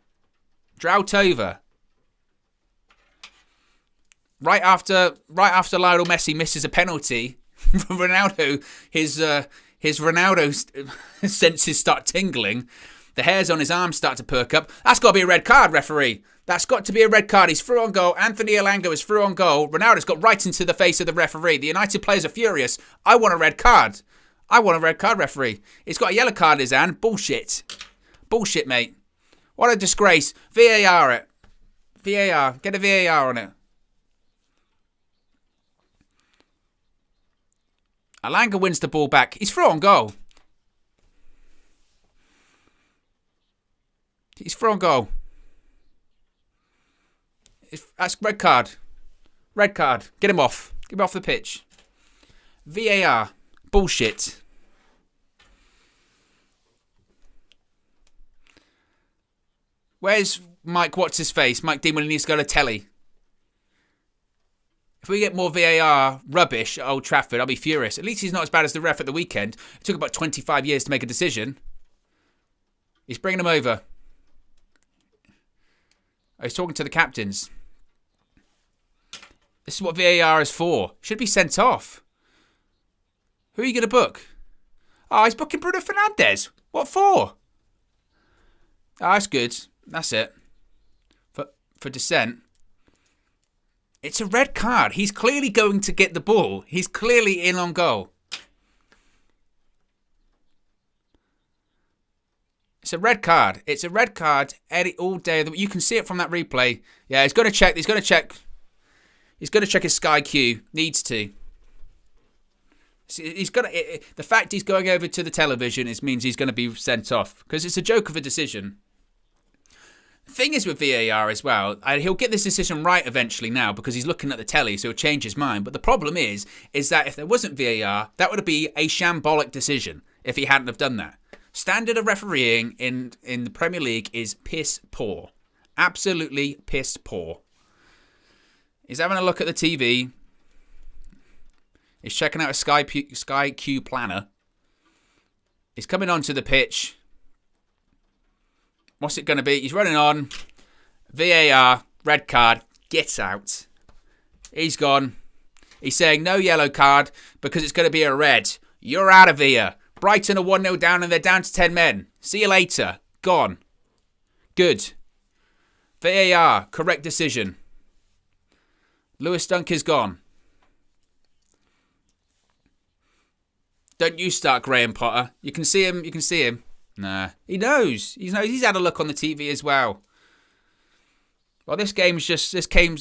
[SPEAKER 1] Right after Lionel Messi misses a penalty, Ronaldo, his Ronaldo senses start tingling. The hairs on his arms start to perk up. That's got to be a red card, referee. That's got to be a red card. He's through on goal. Anthony Elanga is through on goal. Ronaldo's got right into the face of the referee. The United players are furious. I want a red card. Referee. He's got a yellow card in his hand. Bullshit, mate. What a disgrace. VAR it. VAR. Get a VAR on it. Elanga wins the ball back. He's through on goal. That's red card. Get him off. Get him off the pitch. VAR. Bullshit. Where's Mike? What's his face? Mike Dean needs to go to telly. If we get more VAR rubbish at Old Trafford, I'll be furious. At least he's not as bad as the ref at the weekend. It took about 25 years to make a decision. He's bringing them over. He's talking to the captains. This is what VAR is for. Should be sent off. Who are you going to book? He's booking Bruno Fernandes. What for? That's good. That's it. For dissent. It's a red card. He's clearly going to get the ball. He's clearly in on goal. It's a red card. All day. You can see it from that replay. Yeah, he's going to check. He's going to check his Sky Q. Needs to. The fact he's going over to the television means he's going to be sent off because it's a joke of a decision. The thing is with VAR as well, he'll get this decision right eventually now because he's looking at the telly, so he'll change his mind. But the problem is that if there wasn't VAR, that would be a shambolic decision if he hadn't have done that. Standard of refereeing in the Premier League is piss poor. Absolutely piss poor. He's having a look at the TV. He's checking out a Sky Q planner. He's coming onto the pitch. What's it going to be? He's running on. VAR, red card, gets out. He's gone. He's saying no yellow card because it's going to be a red. You're out of here. Brighton are 1-0 down and they're down to 10 men. See you later. Gone. Good. VAR, correct decision. Lewis Dunk is gone. Don't you start, Graham Potter. You can see him. Nah. He knows. He's had a look on the TV as well. Well, this game's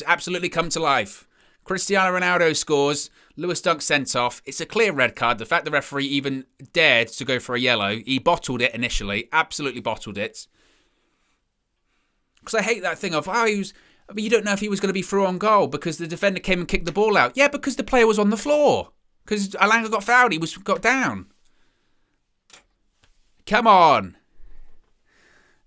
[SPEAKER 1] absolutely come to life. Cristiano Ronaldo scores. Lewis Dunk sent off. It's a clear red card. The fact the referee even dared to go for a yellow. He bottled it initially. Absolutely bottled it. Because I hate that thing of, you don't know if he was going to be through on goal because the defender came and kicked the ball out. Yeah, because the player was on the floor. Because Alanga got fouled. He got down. Come on.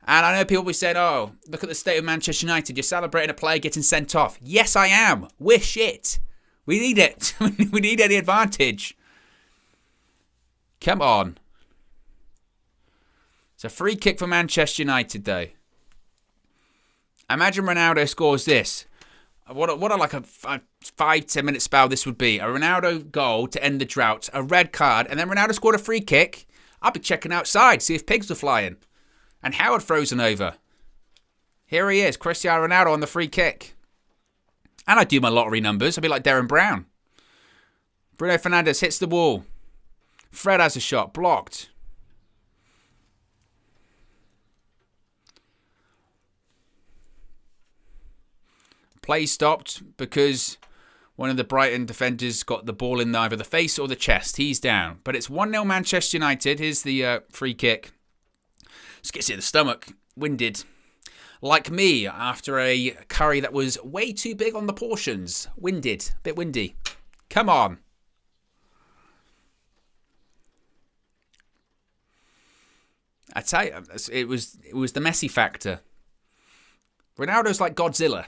[SPEAKER 1] And I know people will be saying, oh, look at the state of Manchester United. You're celebrating a player getting sent off. Yes, I am. We're shit. We need it. We need any advantage. Come on. It's a free kick for Manchester United, though. Imagine Ronaldo scores this. What a 5-10 minute spell this would be. A Ronaldo goal to end the drought. A red card. And then Ronaldo scored a free kick. I'll be checking outside, see if pigs are flying. And Howard frozen over. Here he is, Cristiano Ronaldo on the free kick. And I do my lottery numbers. I'll be like Darren Brown. Bruno Fernandes hits the wall. Fred has a shot, blocked. Play stopped because one of the Brighton defenders got the ball in either the face or the chest. He's down. But it's 1-0 Manchester United. Here's the free kick. Just gets it in the stomach. Winded. Like me after a curry that was way too big on the portions. Winded. Bit windy. Come on. I tell you, it was the Messi factor. Ronaldo's like Godzilla.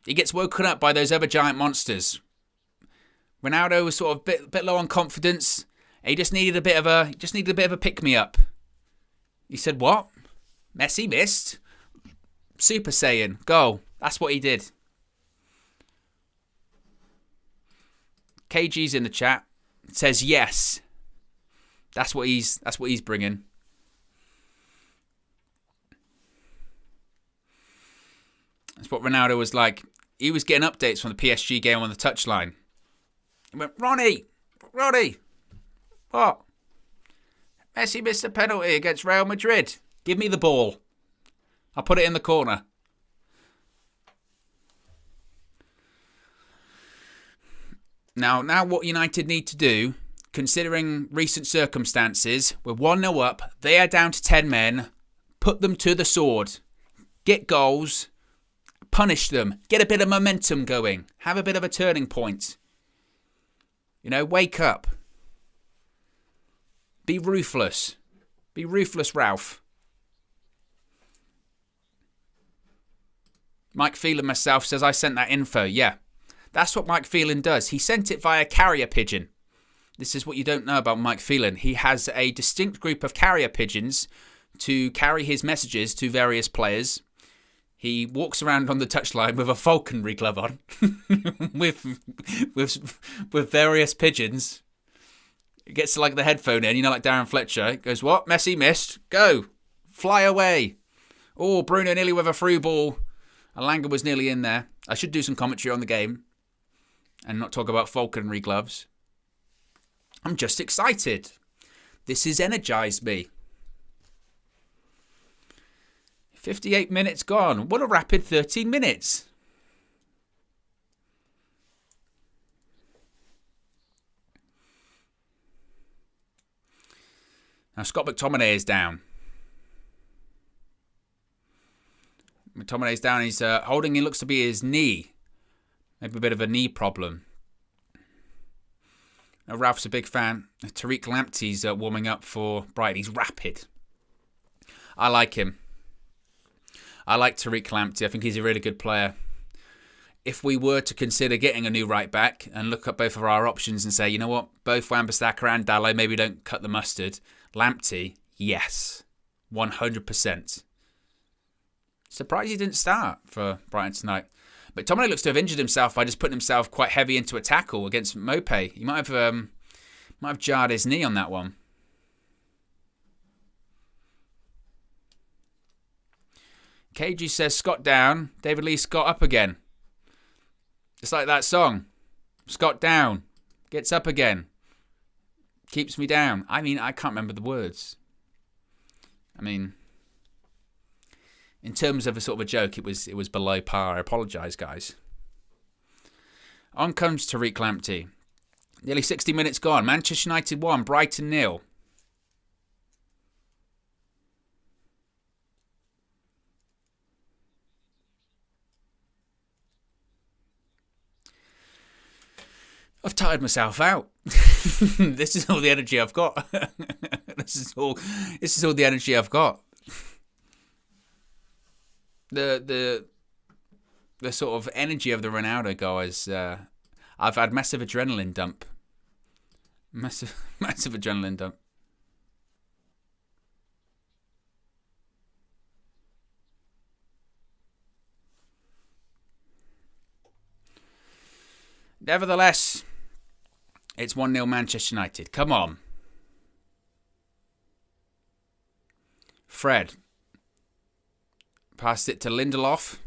[SPEAKER 1] He gets woken up by those other giant monsters. Ronaldo was sort of a bit low on confidence. He just needed a bit of a pick-me-up. He said, what? Messi missed? Super Saiyan. Goal. That's what he did. KG's in the chat. It says yes. That's what he's bringing. That's what Ronaldo was like. He was getting updates from the PSG game on the touchline. He went, Ronnie, what? Messi missed a penalty against Real Madrid. Give me the ball. I'll put it in the corner. Now what United need to do, considering recent circumstances, we're 1-0 up, they are down to 10 men, put them to the sword. Get goals. Punish them. Get a bit of momentum going. Have a bit of a turning point. Wake up. Be ruthless. Be ruthless, Ralph. Mike Phelan myself says I sent that info. Yeah. That's what Mike Phelan does. He sent it via carrier pigeon. This is what you don't know about Mike Phelan. He has a distinct group of carrier pigeons to carry his messages to various players. He walks around on the touchline with a falconry glove on, with various pigeons. It gets to like the headphone in, like Darren Fletcher. It goes, what? Messi missed. Go. Fly away. Oh, Bruno nearly with a through ball. Alanga was nearly in there. I should do some commentary on the game and not talk about falconry gloves. I'm just excited. This has energized me. 58 minutes gone. What a rapid 13 minutes. Now Scott McTominay is down. McTominay's down. He's holding, it looks to be his knee. Maybe a bit of a knee problem. Now Ralph's a big fan. Tariq Lamptey's warming up for Brighton. He's rapid. I like him. I like Tariq Lamptey. I think he's a really good player. If we were to consider getting a new right back and look at both of our options and say, you know what, both Wan-Bissaka and Dalot maybe don't cut the mustard. Lamptey, yes, 100%. Surprised he didn't start for Brighton tonight. But McTominay looks to have injured himself by just putting himself quite heavy into a tackle against Mopé. He might have jarred his knee on that one. KG says Scott down. David Lee Scott up again. It's like that song. Scott down. Gets up again. Keeps me down. I mean, I can't remember the words. I mean, in terms of a sort of a joke, it was below par. I apologise, guys. On comes Tariq Lamptey. Nearly 60 minutes gone. Manchester United 1, Brighton 0. I've tired myself out. This is all the energy I've got. This is all the energy I've got. The sort of energy of the Ronaldo goal is I've had massive adrenaline dump. Massive adrenaline dump. Nevertheless, it's 1-0 Manchester United. Come on. Fred. Passed it to Lindelof.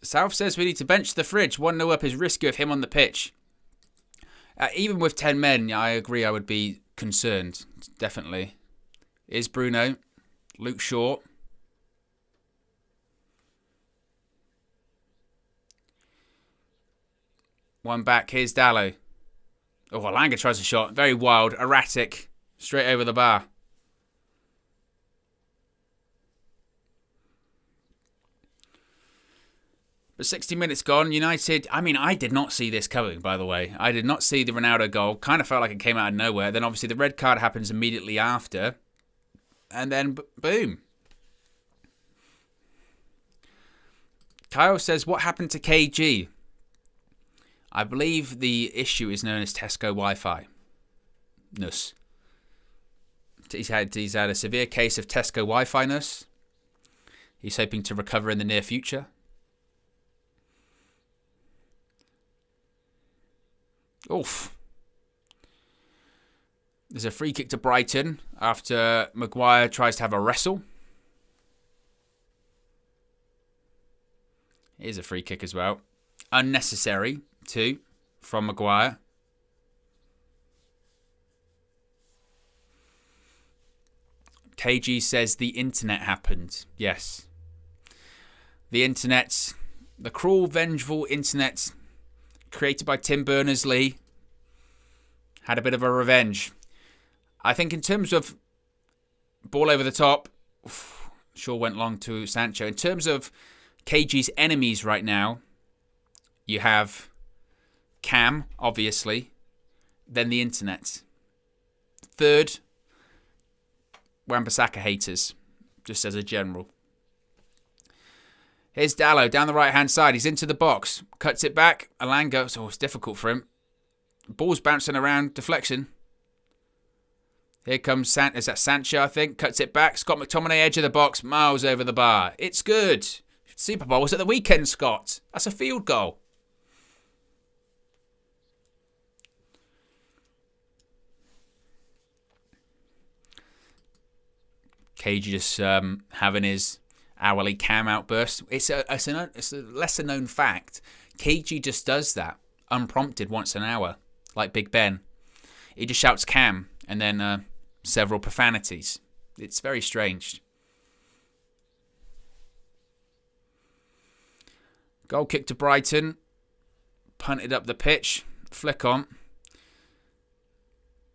[SPEAKER 1] South says we need to bench the fridge. 1-0 up is risky with him on the pitch. Even with 10 men, I agree I would be concerned. Definitely. Is Bruno. Luke Shaw. One back. Here's Dallo. Oh, Alanga tries a shot. Very wild. Erratic. Straight over the bar. But 60 minutes gone. United. I mean, I did not see this coming, by the way. I did not see the Ronaldo goal. Kind of felt like it came out of nowhere. Then obviously the red card happens immediately after. And then, boom. Kyle says, what happened to KG? I believe the issue is known as Tesco Wi-Fi. Nus. He's had a severe case of Tesco Wi-Fi nus. He's hoping to recover in the near future. Oof. There's a free kick to Brighton after Maguire tries to have a wrestle. Here's a free kick as well. Unnecessary, too, from Maguire. KG says the internet happened. Yes. The internet, the cruel, vengeful internet created by Tim Berners-Lee had a bit of a revenge. I think in terms of ball over the top, sure went long to Sancho. In terms of KG's enemies right now, you have Cam, obviously, then the internet. Third, Wan-Bissaka haters, just as a general. Here's Dallo down the right-hand side. He's into the box. Cuts it back. Alanga, oh, it's difficult for him. Ball's bouncing around. Deflection. Here comes is that Sancho, I think. Cuts it back. Scott McTominay, edge of the box. Miles over the bar. It's good. Super Bowl was at the weekend, Scott. That's a field goal. KG just having his hourly cam outburst. It's a lesser known fact. KG just does that unprompted once an hour, like Big Ben. He just shouts cam and then several profanities. It's very strange. Goal kick to Brighton. Punted up the pitch. Flick on.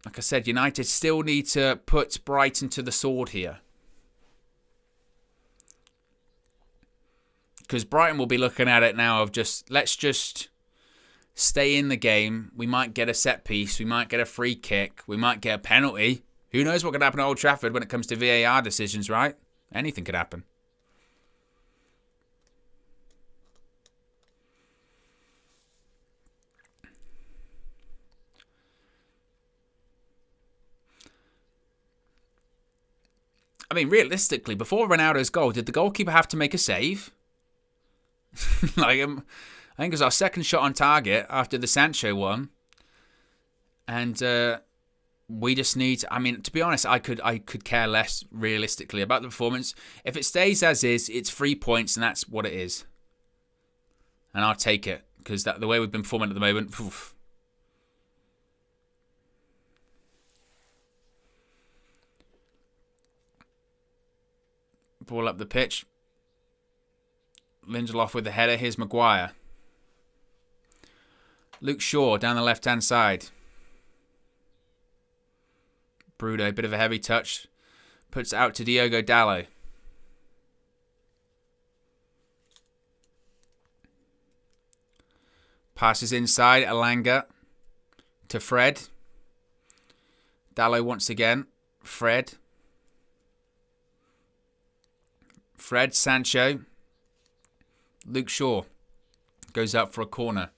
[SPEAKER 1] Like I said, United still need to put Brighton to the sword here. Because Brighton will be looking at it now of let's just stay in the game. We might get a set piece. We might get a free kick. We might get a penalty. Who knows what could happen at Old Trafford when it comes to VAR decisions, right? Anything could happen. I mean, realistically, before Ronaldo's goal, did the goalkeeper have to make a save? I think it was our second shot on target after the Sancho one. And we just need. I mean, to be honest, I could care less realistically about the performance. If it stays as is, it's 3 points, and that's what it is. And I'll take it because the way we've been performing at the moment. Oof. Ball up the pitch. Lindelof with the header. Here's Maguire. Luke Shaw down the left-hand side. Bruno, bit of a heavy touch. Puts it out to Diogo Dalot. Passes inside. Elanga to Fred. Dalot once again. Fred. Sancho. Luke Shaw goes up for a corner.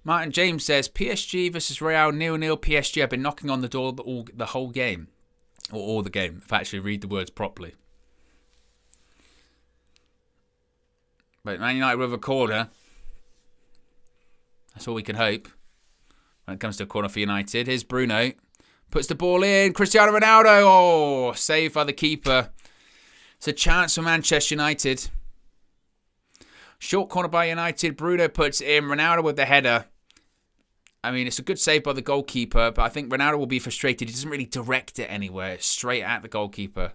[SPEAKER 1] Martin James says, PSG versus Real 0-0. PSG have been knocking on the door the whole game. Or all the game, if I actually read the words properly. But Man United with a corner. That's all we can hope when it comes to a corner for United. Here's Bruno. Puts the ball in. Cristiano Ronaldo. Oh, saved by the keeper. It's a chance for Manchester United. Short corner by United. Bruno puts it in. Ronaldo with the header. I mean, it's a good save by the goalkeeper, but I think Ronaldo will be frustrated. He doesn't really direct it anywhere. It's straight at the goalkeeper.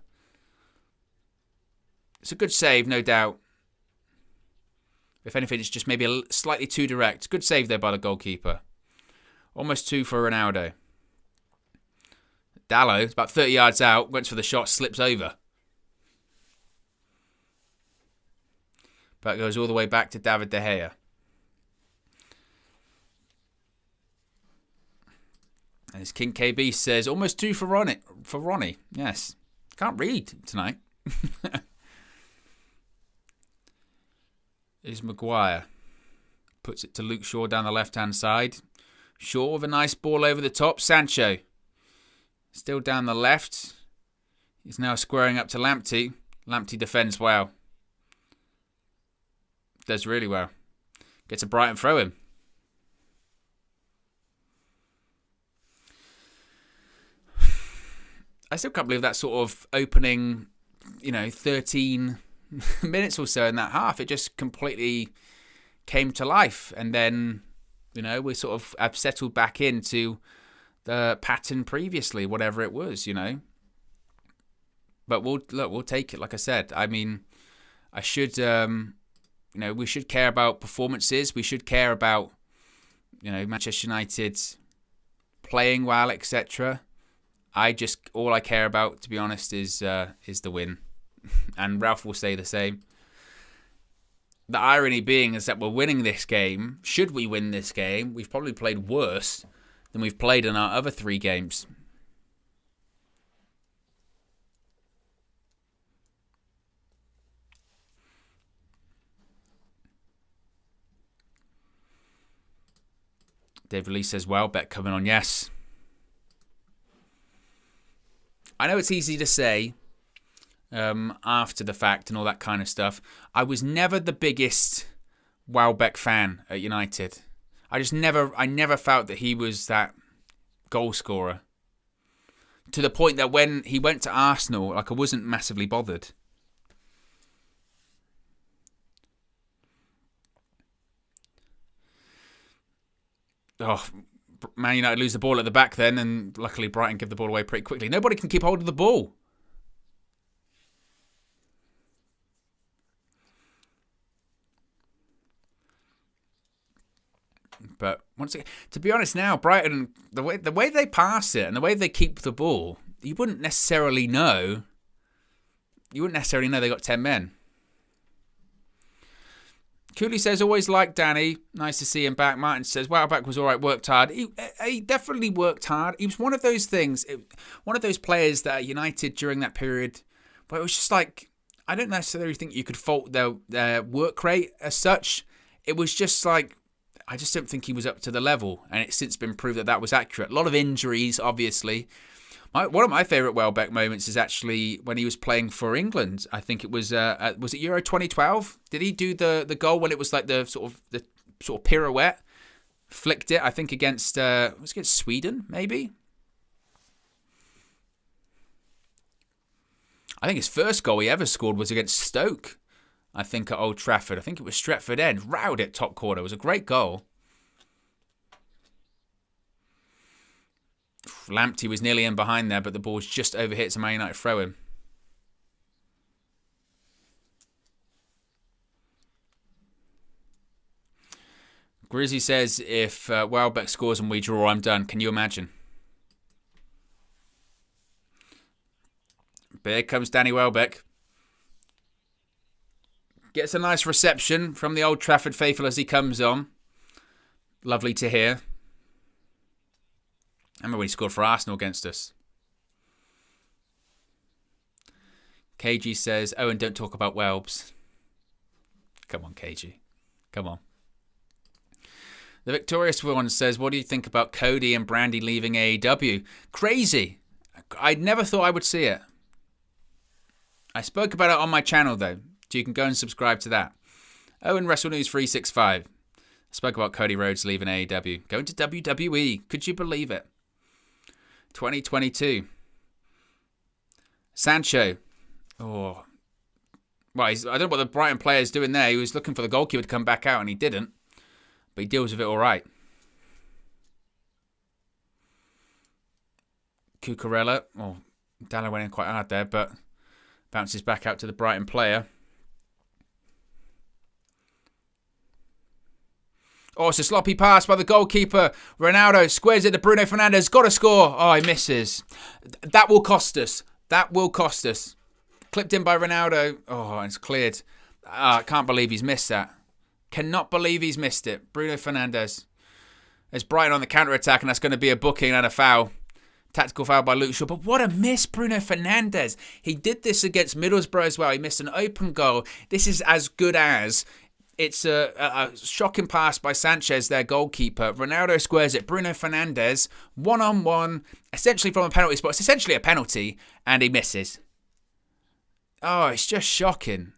[SPEAKER 1] It's a good save, no doubt. If anything, it's just maybe slightly too direct. Good save there by the goalkeeper. Almost 2 for Ronaldo. Dalot, about 30 yards out, went for the shot, slips over. But goes all the way back to David De Gea. And as King KB says, almost 2 for Ronnie. Yes. Can't read tonight. Is Maguire. Puts it to Luke Shaw down the left-hand side. Shaw with a nice ball over the top. Sancho. Still down the left. He's now squaring up to Lamptey. Lamptey defends well. Does really well. Gets a Brighton throw-in. I still can't believe that sort of opening, 13 minutes or so in that half. It just completely came to life. And then, we sort of have settled back into the pattern previously, whatever it was, But we'll take it, like I said. I mean, we should care about performances. We should care about, Manchester United playing well, etc. All I care about, to be honest, is the win. And Ralph will say the same. The irony being is that we're winning this game. Should we win this game, we've probably played worse than we've played in our other 3 games. David Lee says, well, bet coming on, yes. I know it's easy to say after the fact and all that kind of stuff. I was never the biggest Welbeck fan at United. I never felt that he was that goal scorer. To the point that when he went to Arsenal, I wasn't massively bothered. Oh, Man United lose the ball at the back then, and luckily Brighton give the ball away pretty quickly. Nobody can keep hold of the ball. But once again, to be honest now, Brighton, the way they pass it and the way they keep the ball, you wouldn't necessarily know they got 10 men. Cooley says, always liked Danny. Nice to see him back. Martin says, Welbeck was all right, worked hard. He definitely worked hard. He was one of those one of those players that at United during that period, but it was just like, I don't necessarily think you could fault their work rate as such. It was just like, I just don't think he was up to the level, and it's since been proved that was accurate. A lot of injuries, obviously. One of my favourite Welbeck moments is actually when he was playing for England. I think it was it Euro 2012? Did he do the goal when it was like the sort of pirouette? Flicked it, I think, against Sweden, maybe? I think his first goal he ever scored was against Stoke. I think at Old Trafford. I think it was Stretford End. Rowed it top corner. It was a great goal. Lamptey was nearly in behind there, but the ball's just overhit. It's a Man United throw-in. Grizzy says, if Welbeck scores and we draw, I'm done. Can you imagine? But here comes Danny Welbeck. Gets a nice reception from the Old Trafford faithful as he comes on. Lovely to hear. I remember when he scored for Arsenal against us. KG says, Owen, don't talk about Welbs. Come on, KG. Come on. The Victorious one says, what do you think about Cody and Brandy leaving AEW? Crazy. I never thought I would see it. I spoke about it on my channel, though, so you can go and subscribe to that. Owen Wrestle News 365. I spoke about Cody Rhodes leaving AEW. Going to WWE. Could you believe it? 2022. Sancho. Oh. Well, I don't know what the Brighton player's doing there. He was looking for the goalkeeper to come back out, and he didn't. But he deals with it all right. Cucurella. Oh, Dallo went in quite hard there, but bounces back out to the Brighton player. Oh, it's a sloppy pass by the goalkeeper. Ronaldo squares it to Bruno Fernandes. Got to score. Oh, he misses. That will cost us. That will cost us. Clipped in by Ronaldo. Oh, it's cleared. I can't believe he's missed that. Cannot believe he's missed it. Bruno Fernandes. There's Brighton on the counter-attack, and that's going to be a booking and a foul. Tactical foul by Luke Shaw. But what a miss, Bruno Fernandes. He did this against Middlesbrough as well. He missed an open goal. This is as good as... It's a shocking pass by Sanchez, their goalkeeper. Ronaldo squares it. Bruno Fernandes, one-on-one, essentially from a penalty spot. It's essentially a penalty, and he misses. Oh, it's just shocking.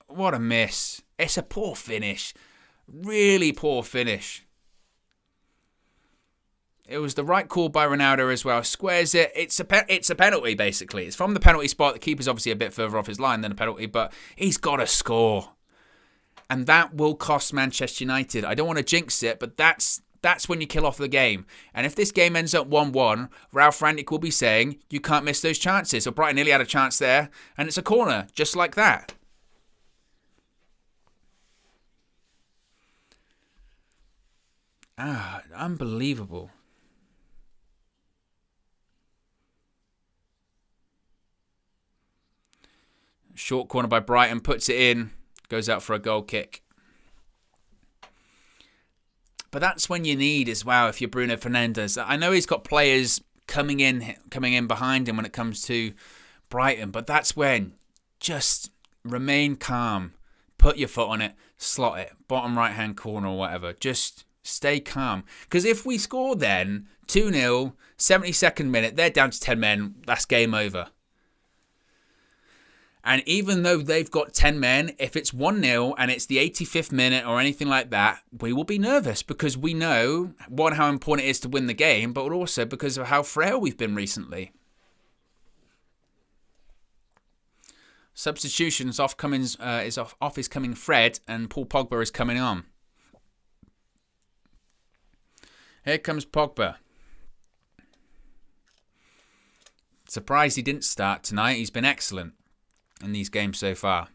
[SPEAKER 1] What a miss. It's a poor finish. Really poor finish. It was the right call by Ronaldo as well. Squares it. It's a penalty, basically. It's from the penalty spot. The keeper's obviously a bit further off his line than a penalty, but he's got to score. And that will cost Manchester United. I don't want to jinx it, but that's when you kill off the game. And if this game ends up 1-1, Ralph Rangnick will be saying, you can't miss those chances. So Brighton nearly had a chance there, and it's a corner, just like that. Unbelievable. Short corner by Brighton, puts it in, goes out for a goal kick. But that's when you need as well, if you're Bruno Fernandes. I know he's got players coming in behind him when it comes to Brighton, but that's when just remain calm, put your foot on it, slot it, bottom right-hand corner or whatever. Just stay calm. Because if we score then, 2-0, 72nd minute, they're down to 10 men, that's game over. And even though they've got 10 men, if it's 1-0 and it's the 85th minute or anything like that, we will be nervous because we know, one, how important it is to win the game, but also because of how frail we've been recently. Substitutions off is coming Fred, and Paul Pogba is coming on. Here comes Pogba. Surprised he didn't start tonight. He's been excellent in these games so far.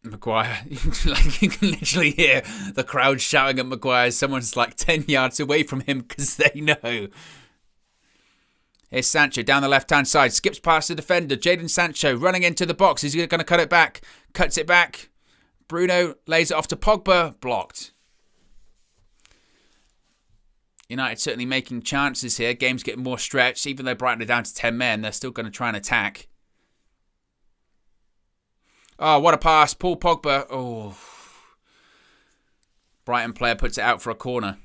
[SPEAKER 1] Maguire, like you can literally hear the crowd shouting at Maguire. Someone's like 10 yards away from him because they know. Here's Sancho down the left-hand side. Skips past the defender. Jadon Sancho running into the box. He's going to cut it back. Cuts it back. Bruno lays it off to Pogba. Blocked. United certainly making chances here. Game's getting more stretched. Even though Brighton are down to 10 men, they're still going to try and attack. Oh, what a pass. Paul Pogba. Oh. Brighton player puts it out for a corner.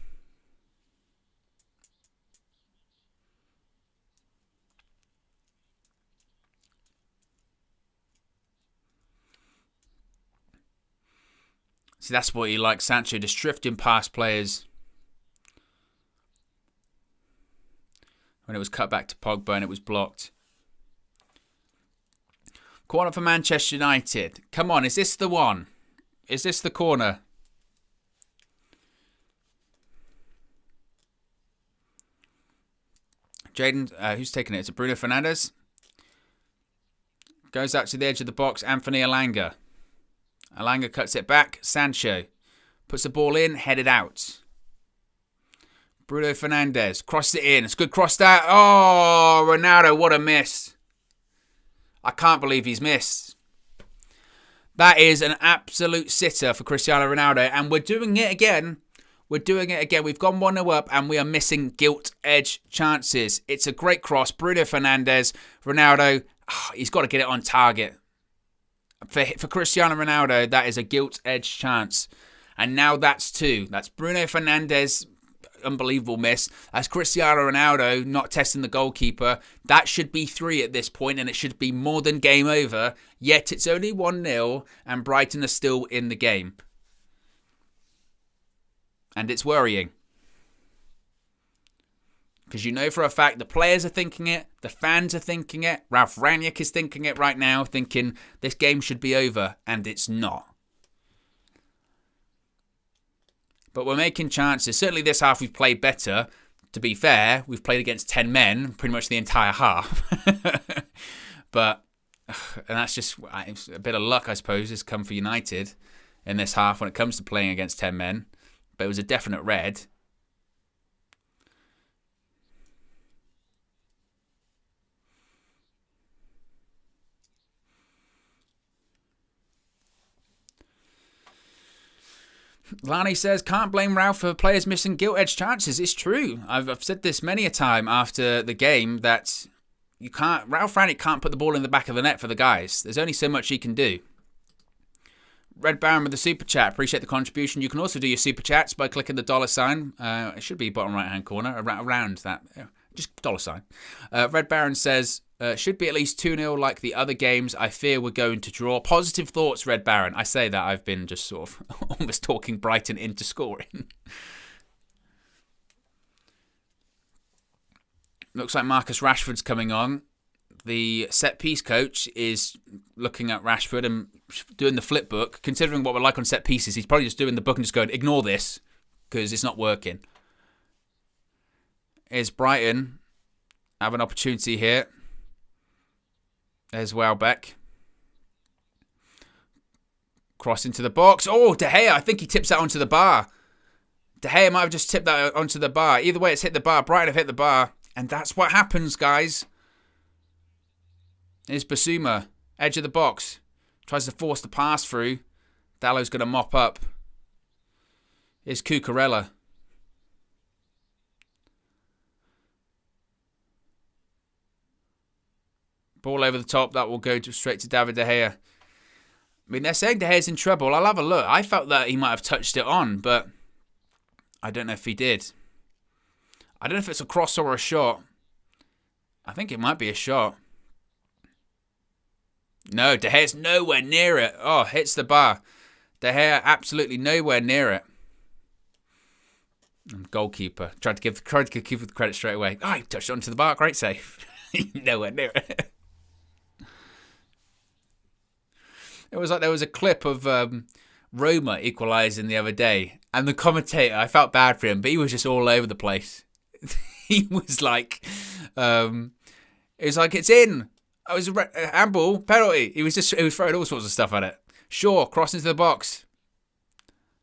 [SPEAKER 1] See, that's what he likes, Sancho, just drifting past players. When it was cut back to Pogba and it was blocked. Corner for Manchester United. Come on, is this the one? Is this the corner? Jaden, who's taking it? It's a Bruno Fernandes. Goes out to the edge of the box. Anthony Elanga. Elanga cuts it back. Sancho puts the ball in, headed out. Bruno Fernandes crosses it in. It's a good cross that. Oh, Ronaldo, what a miss. I can't believe he's missed. That is an absolute sitter for Cristiano Ronaldo. And we're doing it again. We're doing it again. We've gone 1-0 up and we are missing gilt-edge chances. It's a great cross. Bruno Fernandes. Ronaldo, he's got to get it on target. For Cristiano Ronaldo, that is a gilt-edge chance. And now that's 2. That's Bruno Fernandes. Unbelievable miss. As Cristiano Ronaldo not testing the goalkeeper. That should be 3 at this point, and it should be more than game over. Yet it's only 1-0 and Brighton are still in the game. And it's worrying. Because you know for a fact the players are thinking it, the fans are thinking it, Ralf Rangnick is thinking it right now, thinking this game should be over, and it's not. But we're making chances. Certainly this half we've played better. To be fair, we've played against 10 men pretty much the entire half. But, and that's just a bit of luck, I suppose, has come for United in this half when it comes to playing against 10 men. But it was a definite red. Lani says, can't blame Ralph for players missing gilt-edged chances. It's true. I've said this many a time after the game that Ralph Rangnick can't put the ball in the back of the net for the guys. There's only so much he can do. Red Baron with the super chat. Appreciate the contribution. You can also do your super chats by clicking the $sign. It should be bottom right-hand corner, around that. Just $sign. Red Baron says, should be at least 2-0 like the other games. I fear we're going to draw. Positive thoughts, Red Baron. I say that I've been just sort of almost talking Brighton into scoring. Looks like Marcus Rashford's coming on. The set-piece coach is looking at Rashford and doing the flip book. Considering what we're like on set-pieces, he's probably just doing the book and just going, ignore this, because it's not working. Is Brighton have an opportunity here? There's Welbeck. Cross into the box. Oh, De Gea. I think he tips that onto the bar. De Gea might have just tipped that onto the bar. Either way, it's hit the bar. Brighton have hit the bar. And that's what happens, guys. Here's Basuma. Edge of the box. Tries to force the pass through. Dallow's going to mop up. Here's Cucurella. Ball over the top. That will go straight to David De Gea. I mean, they're saying De Gea's in trouble. I'll have a look. I felt that he might have touched it on, but I don't know if he did. I don't know if it's a cross or a shot. I think it might be a shot. No, De Gea's nowhere near it. Oh, hits the bar. De Gea absolutely nowhere near it. And goalkeeper. Tried to give the keeper the credit straight away. Oh, he touched it onto the bar. Great save. Nowhere near it. It was like there was a clip of Roma equalising the other day. And the commentator, I felt bad for him, but he was just all over the place. He was like, it's in. I was a handball, penalty. He was throwing all sorts of stuff at it. Shaw, cross into the box.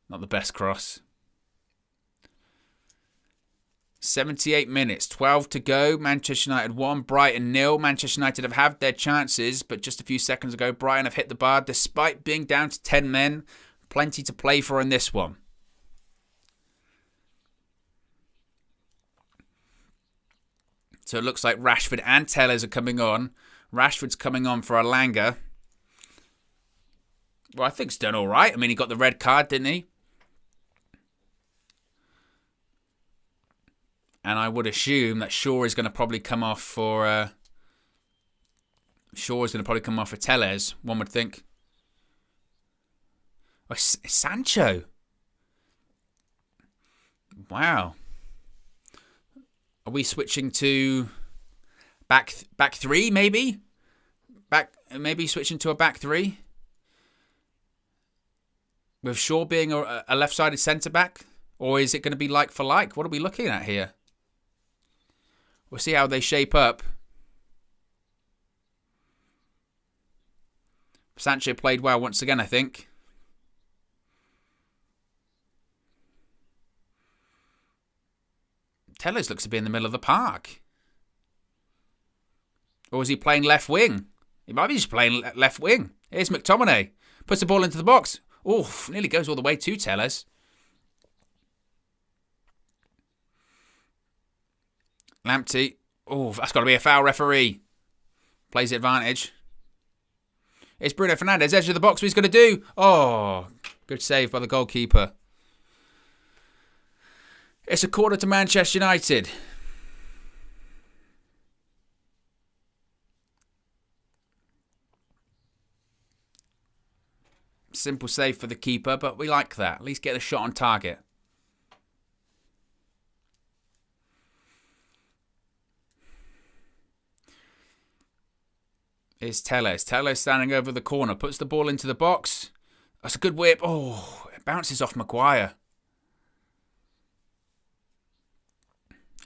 [SPEAKER 1] Not the best cross. 78 minutes, 12 to go. Manchester United 1, Brighton 0. Manchester United have had their chances, but just a few seconds ago, Brighton have hit the bar despite being down to 10 men. Plenty to play for in this one. So it looks like Rashford and Telles are coming on. Rashford's coming on for Elanga. Well, I think he's done all right. I mean, he got the red card, didn't he? And I would assume that Shaw is going to probably come off for... Telles, one would think. Oh, Sancho. Wow. Are we switching to back three, maybe? Maybe switching to a back three? With Shaw being a left-sided centre-back? Or is it going to be like for like? What are we looking at here? We'll see how they shape up. Sancho played well once again, I think. Tellez looks to be in the middle of the park. Or is he playing left wing? He might be just playing left wing. Here's McTominay. Puts the ball into the box. Oof, nearly goes all the way to Tellez. Lamptey. Oh, that's got to be a foul, referee. Plays the advantage. It's Bruno Fernandes, edge of the box. What he's going to do? Oh, good save by the goalkeeper. It's a corner to Manchester United. Simple save for the keeper, but we like that. At least get a shot on target. Is Tellez. Tellez standing over the corner. Puts the ball into the box. That's a good whip. Oh, it bounces off Maguire.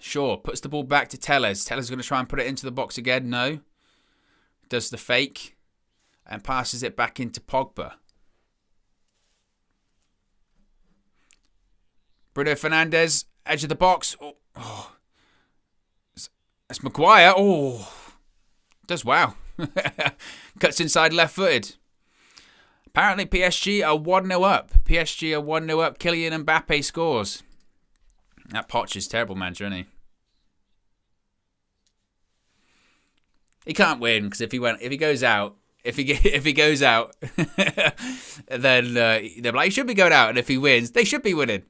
[SPEAKER 1] Sure, puts the ball back to Tellez. Tellez is going to try and put it into the box again. No. Does the fake. And passes it back into Pogba. Bruno Fernandes, edge of the box. Oh. That's Maguire. Oh. Does well. Cuts inside left-footed. Apparently PSG are 1-0 up. PSG are 1-0 up. Kylian Mbappe scores. That Poch is terrible manager, isn't he? He can't win because if he goes out, then they're like, he should be going out, and if he wins, they should be winning.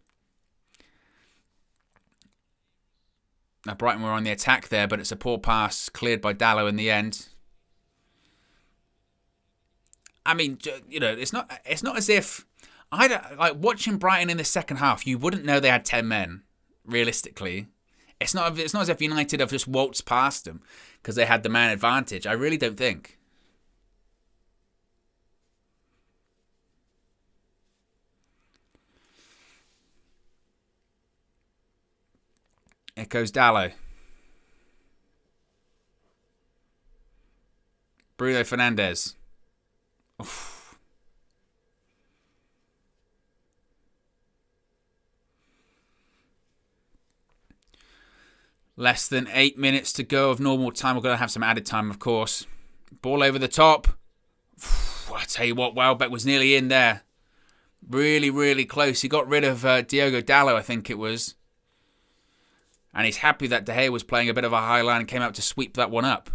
[SPEAKER 1] Now Brighton were on the attack there, but it's a poor pass cleared by Dallo in the end. I mean, you know, it's not as if like watching Brighton in the second half. You wouldn't know they had 10 men. Realistically, it's not as if United have just waltzed past them because they had the man advantage. I really don't think. It goes Dallo. Bruno Fernandes. Oof. Less than 8 minutes to go of normal time. We're going to have some added time, of course. Ball over the top. I tell you what, Welbeck was nearly in there. Really, really close. He got rid of Diogo Dallo, I think it was. And he's happy that De Gea was playing a bit of a high line and came out to sweep that one up.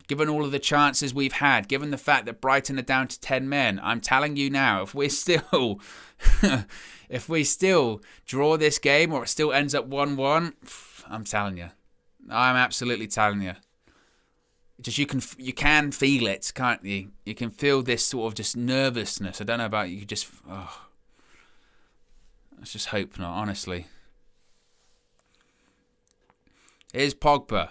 [SPEAKER 1] Given all of the chances we've had, given the fact that Brighton are down to 10 men, I'm telling you now, if we still draw this game or it still ends up 1-1, I'm telling you. I'm absolutely telling you. Just you can feel it, can't you? You can feel this sort of just nervousness. I don't know about you. Just let's just hope not, honestly. Here's Pogba.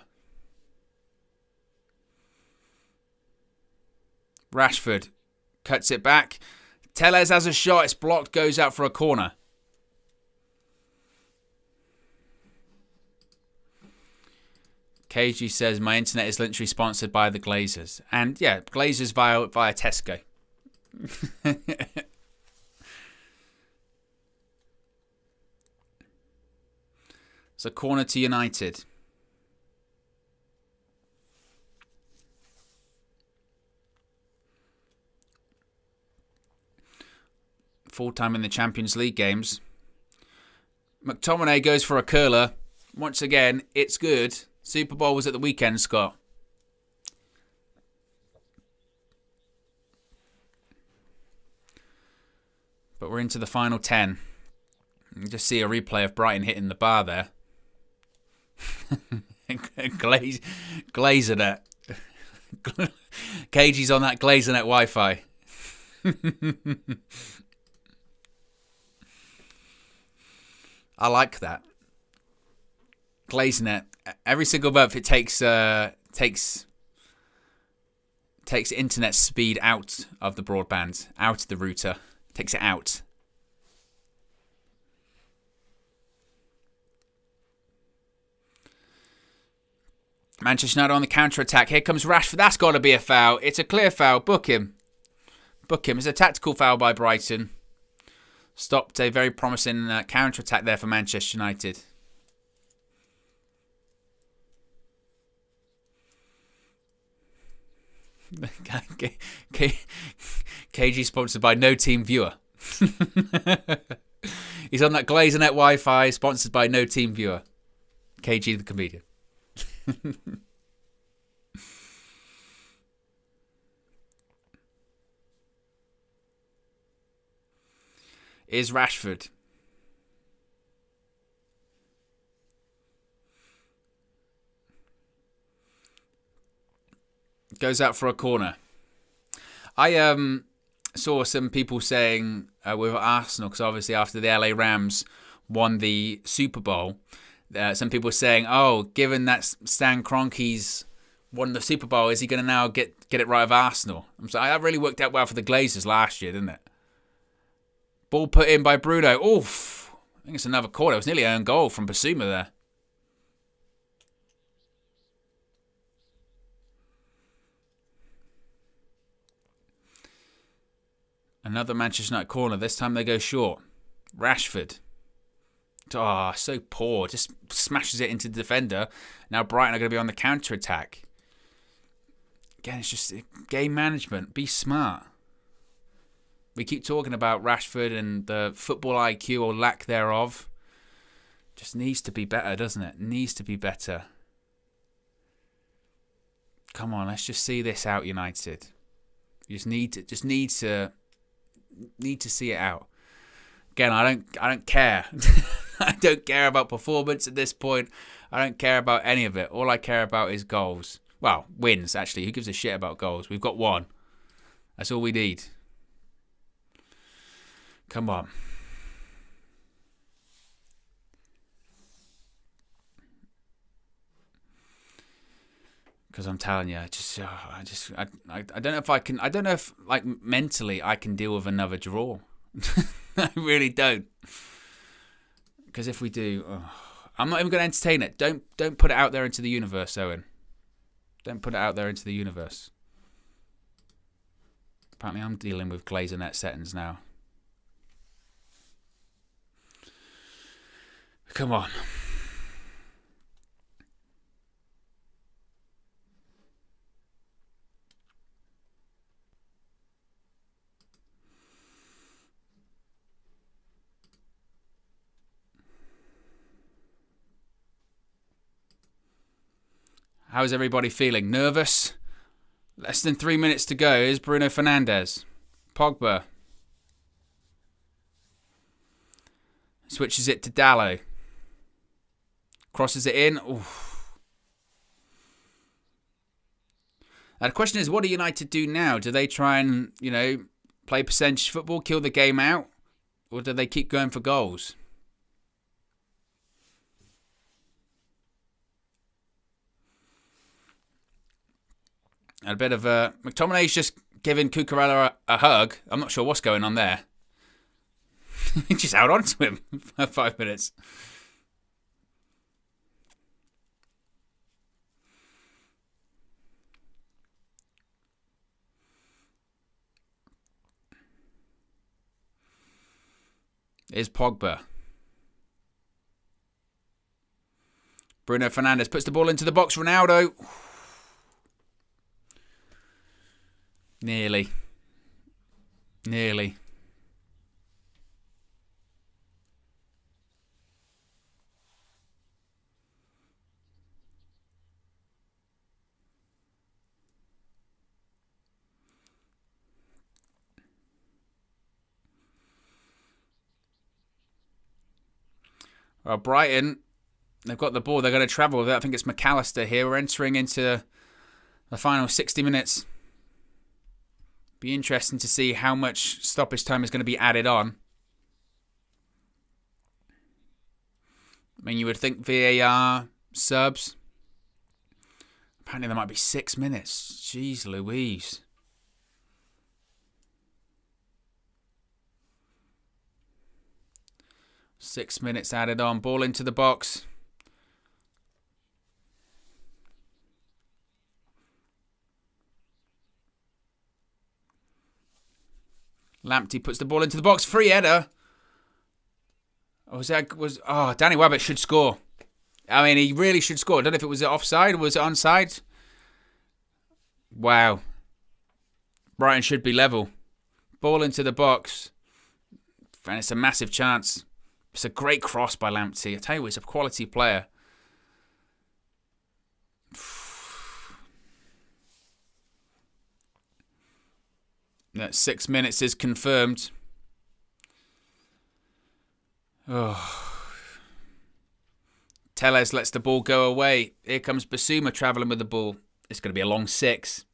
[SPEAKER 1] Rashford cuts it back. Tellez has a shot. It's blocked. Goes out for a corner. KG says, my internet is literally sponsored by the Glazers. And yeah, Glazers via Tesco. It's a corner to United. Full time in the Champions League games. McTominay goes for a curler. Once again, it's good. Super Bowl was at the weekend, Scott. But we're into the final 10. You can just see a replay of Brighton hitting the bar there. Glazer net. KG's on that Glazer net Wi-Fi. I like that. Glazing it. Every single month it takes internet speed out of the broadband, out of the router. Takes it out. Manchester United on the counter-attack. Here comes Rashford. That's got to be a foul. It's a clear foul. Book him. Book him. It's a tactical foul by Brighton. Stopped a very promising counter-attack there for Manchester United. KG sponsored by No Team Viewer. He's on that Glazenet Wi-Fi, sponsored by No Team Viewer. KG the comedian. Is Rashford. Goes out for a corner. I saw some people saying with Arsenal, because obviously after the LA Rams won the Super Bowl, some people were saying, oh, given that Stan Kroenke's won the Super Bowl, is he going to now get it right with Arsenal? I'm sorry, that really worked out well for the Glazers last year, didn't it? Ball put in by Bruno. Oof. I think it's another corner. It was nearly an own goal from Basuma there. Another Manchester United corner. This time they go short. Rashford. Oh, so poor. Just smashes it into the defender. Now Brighton are going to be on the counter-attack. Again, it's just game management. Be smart. We keep talking about Rashford and the football IQ or lack thereof. Just needs to be better, doesn't it? Needs to be better. Come on, let's just see this out, United. You need to see it out. Again, I don't care. I don't care about performance at this point. I don't care about any of it. All I care about is goals. Well, wins, actually. Who gives a shit about goals? We've got one. That's all we need. Come on. Because I'm telling you, I don't know if I can. I don't know if like mentally I can deal with another draw. I really don't. Because if we do, I'm not even going to entertain it. Don't put it out there into the universe, Owen. Don't put it out there into the universe. Apparently, I'm dealing with Glazenet settings now. Come on. How's everybody feeling? Nervous? Less than 3 minutes to go. Is Bruno Fernandes. Pogba. Switches it to Dallo. Crosses it in. Oof. Now the question is, what do United do now? Do they try and, play percentage football, kill the game out? Or do they keep going for goals? And a bit of McTominay's just giving Cucurella a hug. I'm not sure what's going on there. He just held on to him for 5 minutes. Here's Pogba. Bruno Fernandes puts the ball into the box. Ronaldo. Nearly. Well, Brighton, they've got the ball. They're going to travel with it. I think it's McAllister here. We're entering into the final 60 minutes. Be interesting to see how much stoppage time is going to be added on. I mean, you would think VAR, subs. Apparently there might be 6 minutes. Jeez Louise. Six minutes added on. Ball into the box. Lamptey puts the ball into the box. Free header. Danny Welbeck should score. I mean, he really should score. I don't know if it was offside or was it onside. Wow. Brighton should be level. Ball into the box. And it's a massive chance. It's a great cross by Lamptey. I tell you what, he's a quality player. That 6 minutes is confirmed. Tellez lets the ball go away. Here comes Basuma travelling with the ball. It's going to be a long 6.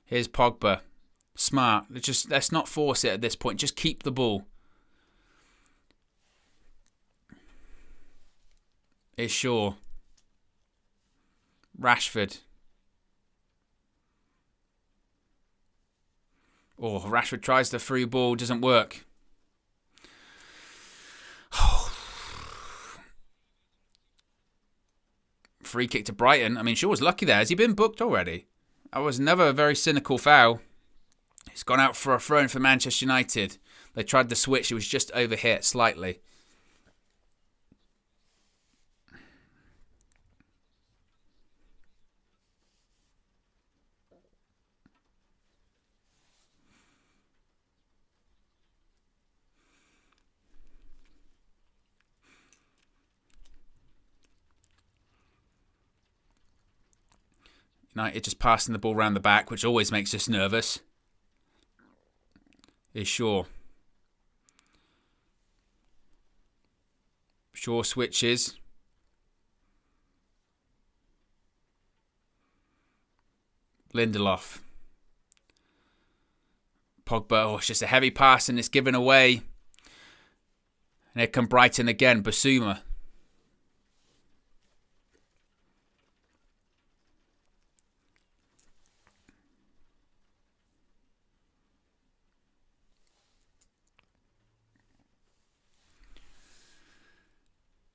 [SPEAKER 1] Here's Pogba. Smart. Let's not force it at this point. Just keep the ball. Here's Shaw. Rashford. Oh, Rashford tries the through ball. Doesn't work. Free kick to Brighton. I mean, Shaw's lucky there. Has he been booked already? That was another very cynical foul. He's gone out for a throw-in for Manchester United. They tried the switch. It was just overhit slightly. United just passing the ball around the back, which always makes us nervous. Is Shaw. Shaw switches. Lindelof. Pogba. Oh, it's just a heavy pass and it's given away. And here come Brighton again. Basuma.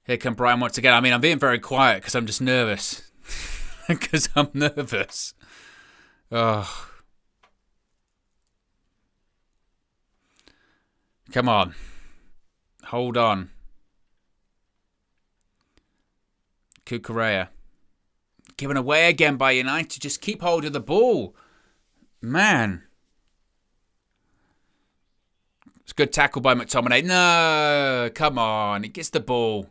[SPEAKER 1] Here come Brighton once again. I mean, I'm being very quiet because I'm just nervous. Because I'm nervous. Oh. Come on. Hold on. Cucurella. Given away again by United. Just keep hold of the ball. Man. It's a good tackle by McTominay. No. Come on. He gets the ball.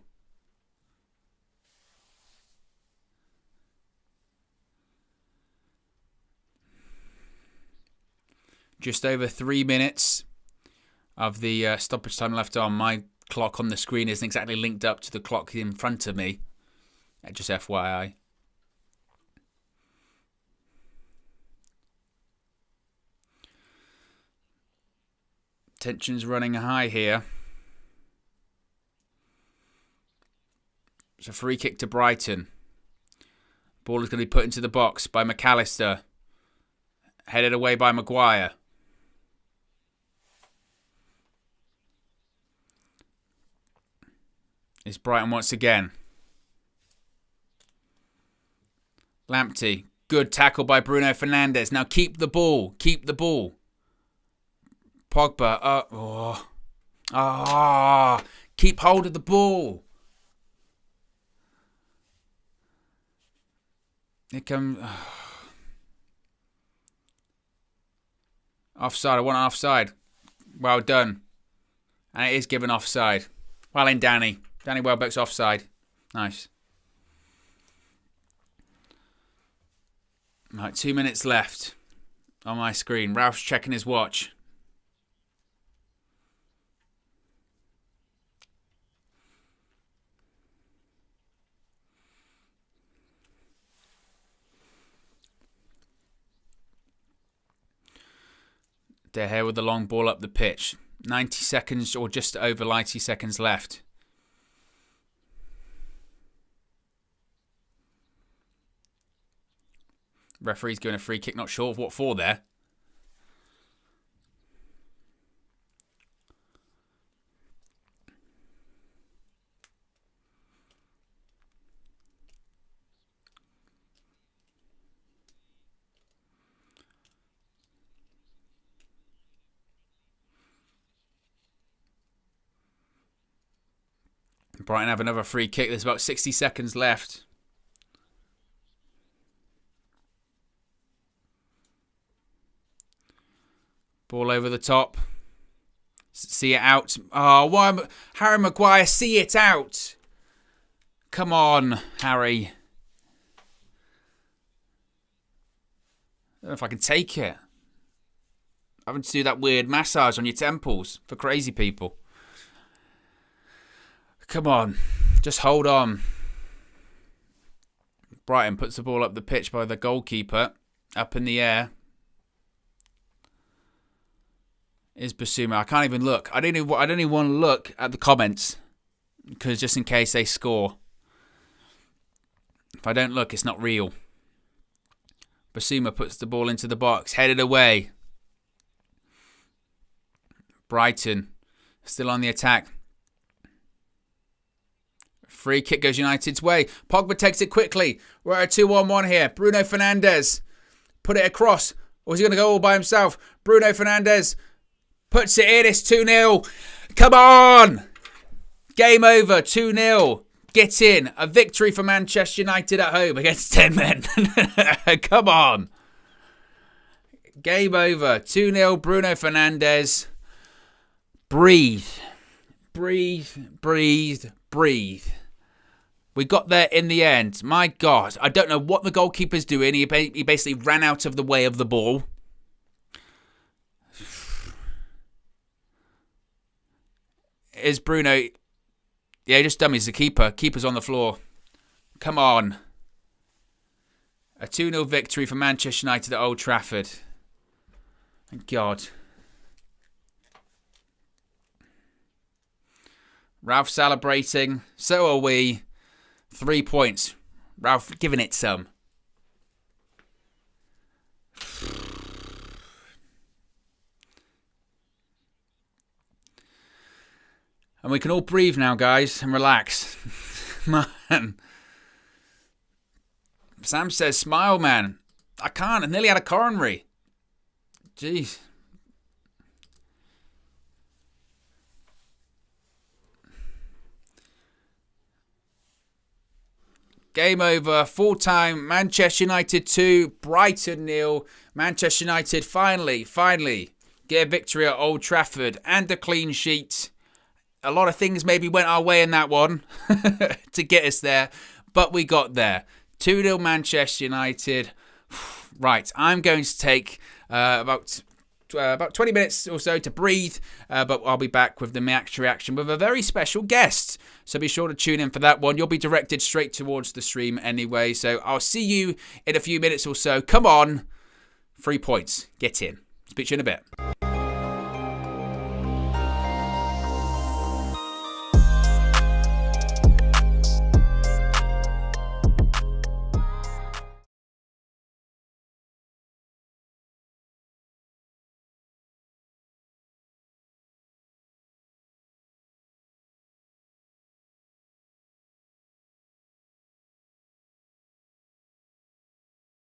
[SPEAKER 1] Just over 3 minutes of the stoppage time left on. My clock on the screen isn't exactly linked up to the clock in front of me. Just FYI. Tension's running high here. It's a free kick to Brighton. Ball is going to be put into the box by McAllister. Headed away by Maguire. It's Brighton once again. Lamptey. Good tackle by Bruno Fernandes. Now keep the ball. Keep the ball. Pogba. Keep hold of the ball. Here comes... Offside. I want an offside. Well done. And it is given offside. Well in, Danny. Danny Welbeck's offside. Nice. Right, 2 minutes left. on my screen. Ralph's checking his watch. De Gea with the long ball up the pitch. 90 seconds or just over 90 seconds left. Referee's giving a free kick, not sure of what for there. Brighton have another free kick. There's about 60 seconds left. Ball over the top. See it out. Oh, why? Harry Maguire, see it out. Come on, Harry. I don't know if I can take it. Having to do that weird massage on your temples for crazy people. Come on. Just hold on. Brighton puts the ball up the pitch by the goalkeeper. Up in the air. Is Basuma. I can't even look. I don't even want to look at the comments. Because just in case they score. If I don't look, it's not real. Basuma puts the ball into the box. Headed away. Brighton. Still on the attack. Free kick goes United's way. Pogba takes it quickly. We're at a 2-1-1 here. Bruno Fernandes. Put it across. Or is he going to go all by himself? Bruno Fernandes puts it in. It's 2-0. Come on. Game over. 2-0. Get in. A victory for Manchester United at home against 10 men. Come on. Game over. 2-0. Bruno Fernandes. Breathe. Breathe. Breathe. Breathe. We got there in the end. My God. I don't know what the goalkeeper's doing. He basically ran out of the way of the ball. Is Bruno... Yeah, just dummies the keeper. Keeper's on the floor. Come on. A 2-0 victory for Manchester United at Old Trafford. Thank God. Ralph celebrating. So are we. 3 points. Ralph giving it some. And we can all breathe now, guys, and relax. Man. Sam says, smile, man. I can't. I nearly had a coronary. Jeez. Game over. Full time. Manchester United 2. Brighton 0. Manchester United finally get a victory at Old Trafford and a clean sheet. A lot of things maybe went our way in that one to get us there. But we got there. 2-0 Manchester United. Right. I'm going to take about 20 minutes or so to breathe. But I'll be back with the match reaction with a very special guest. So be sure to tune in for that one. You'll be directed straight towards the stream anyway. So I'll see you in a few minutes or so. Come on. 3 points. Get in. Speak to you in a bit.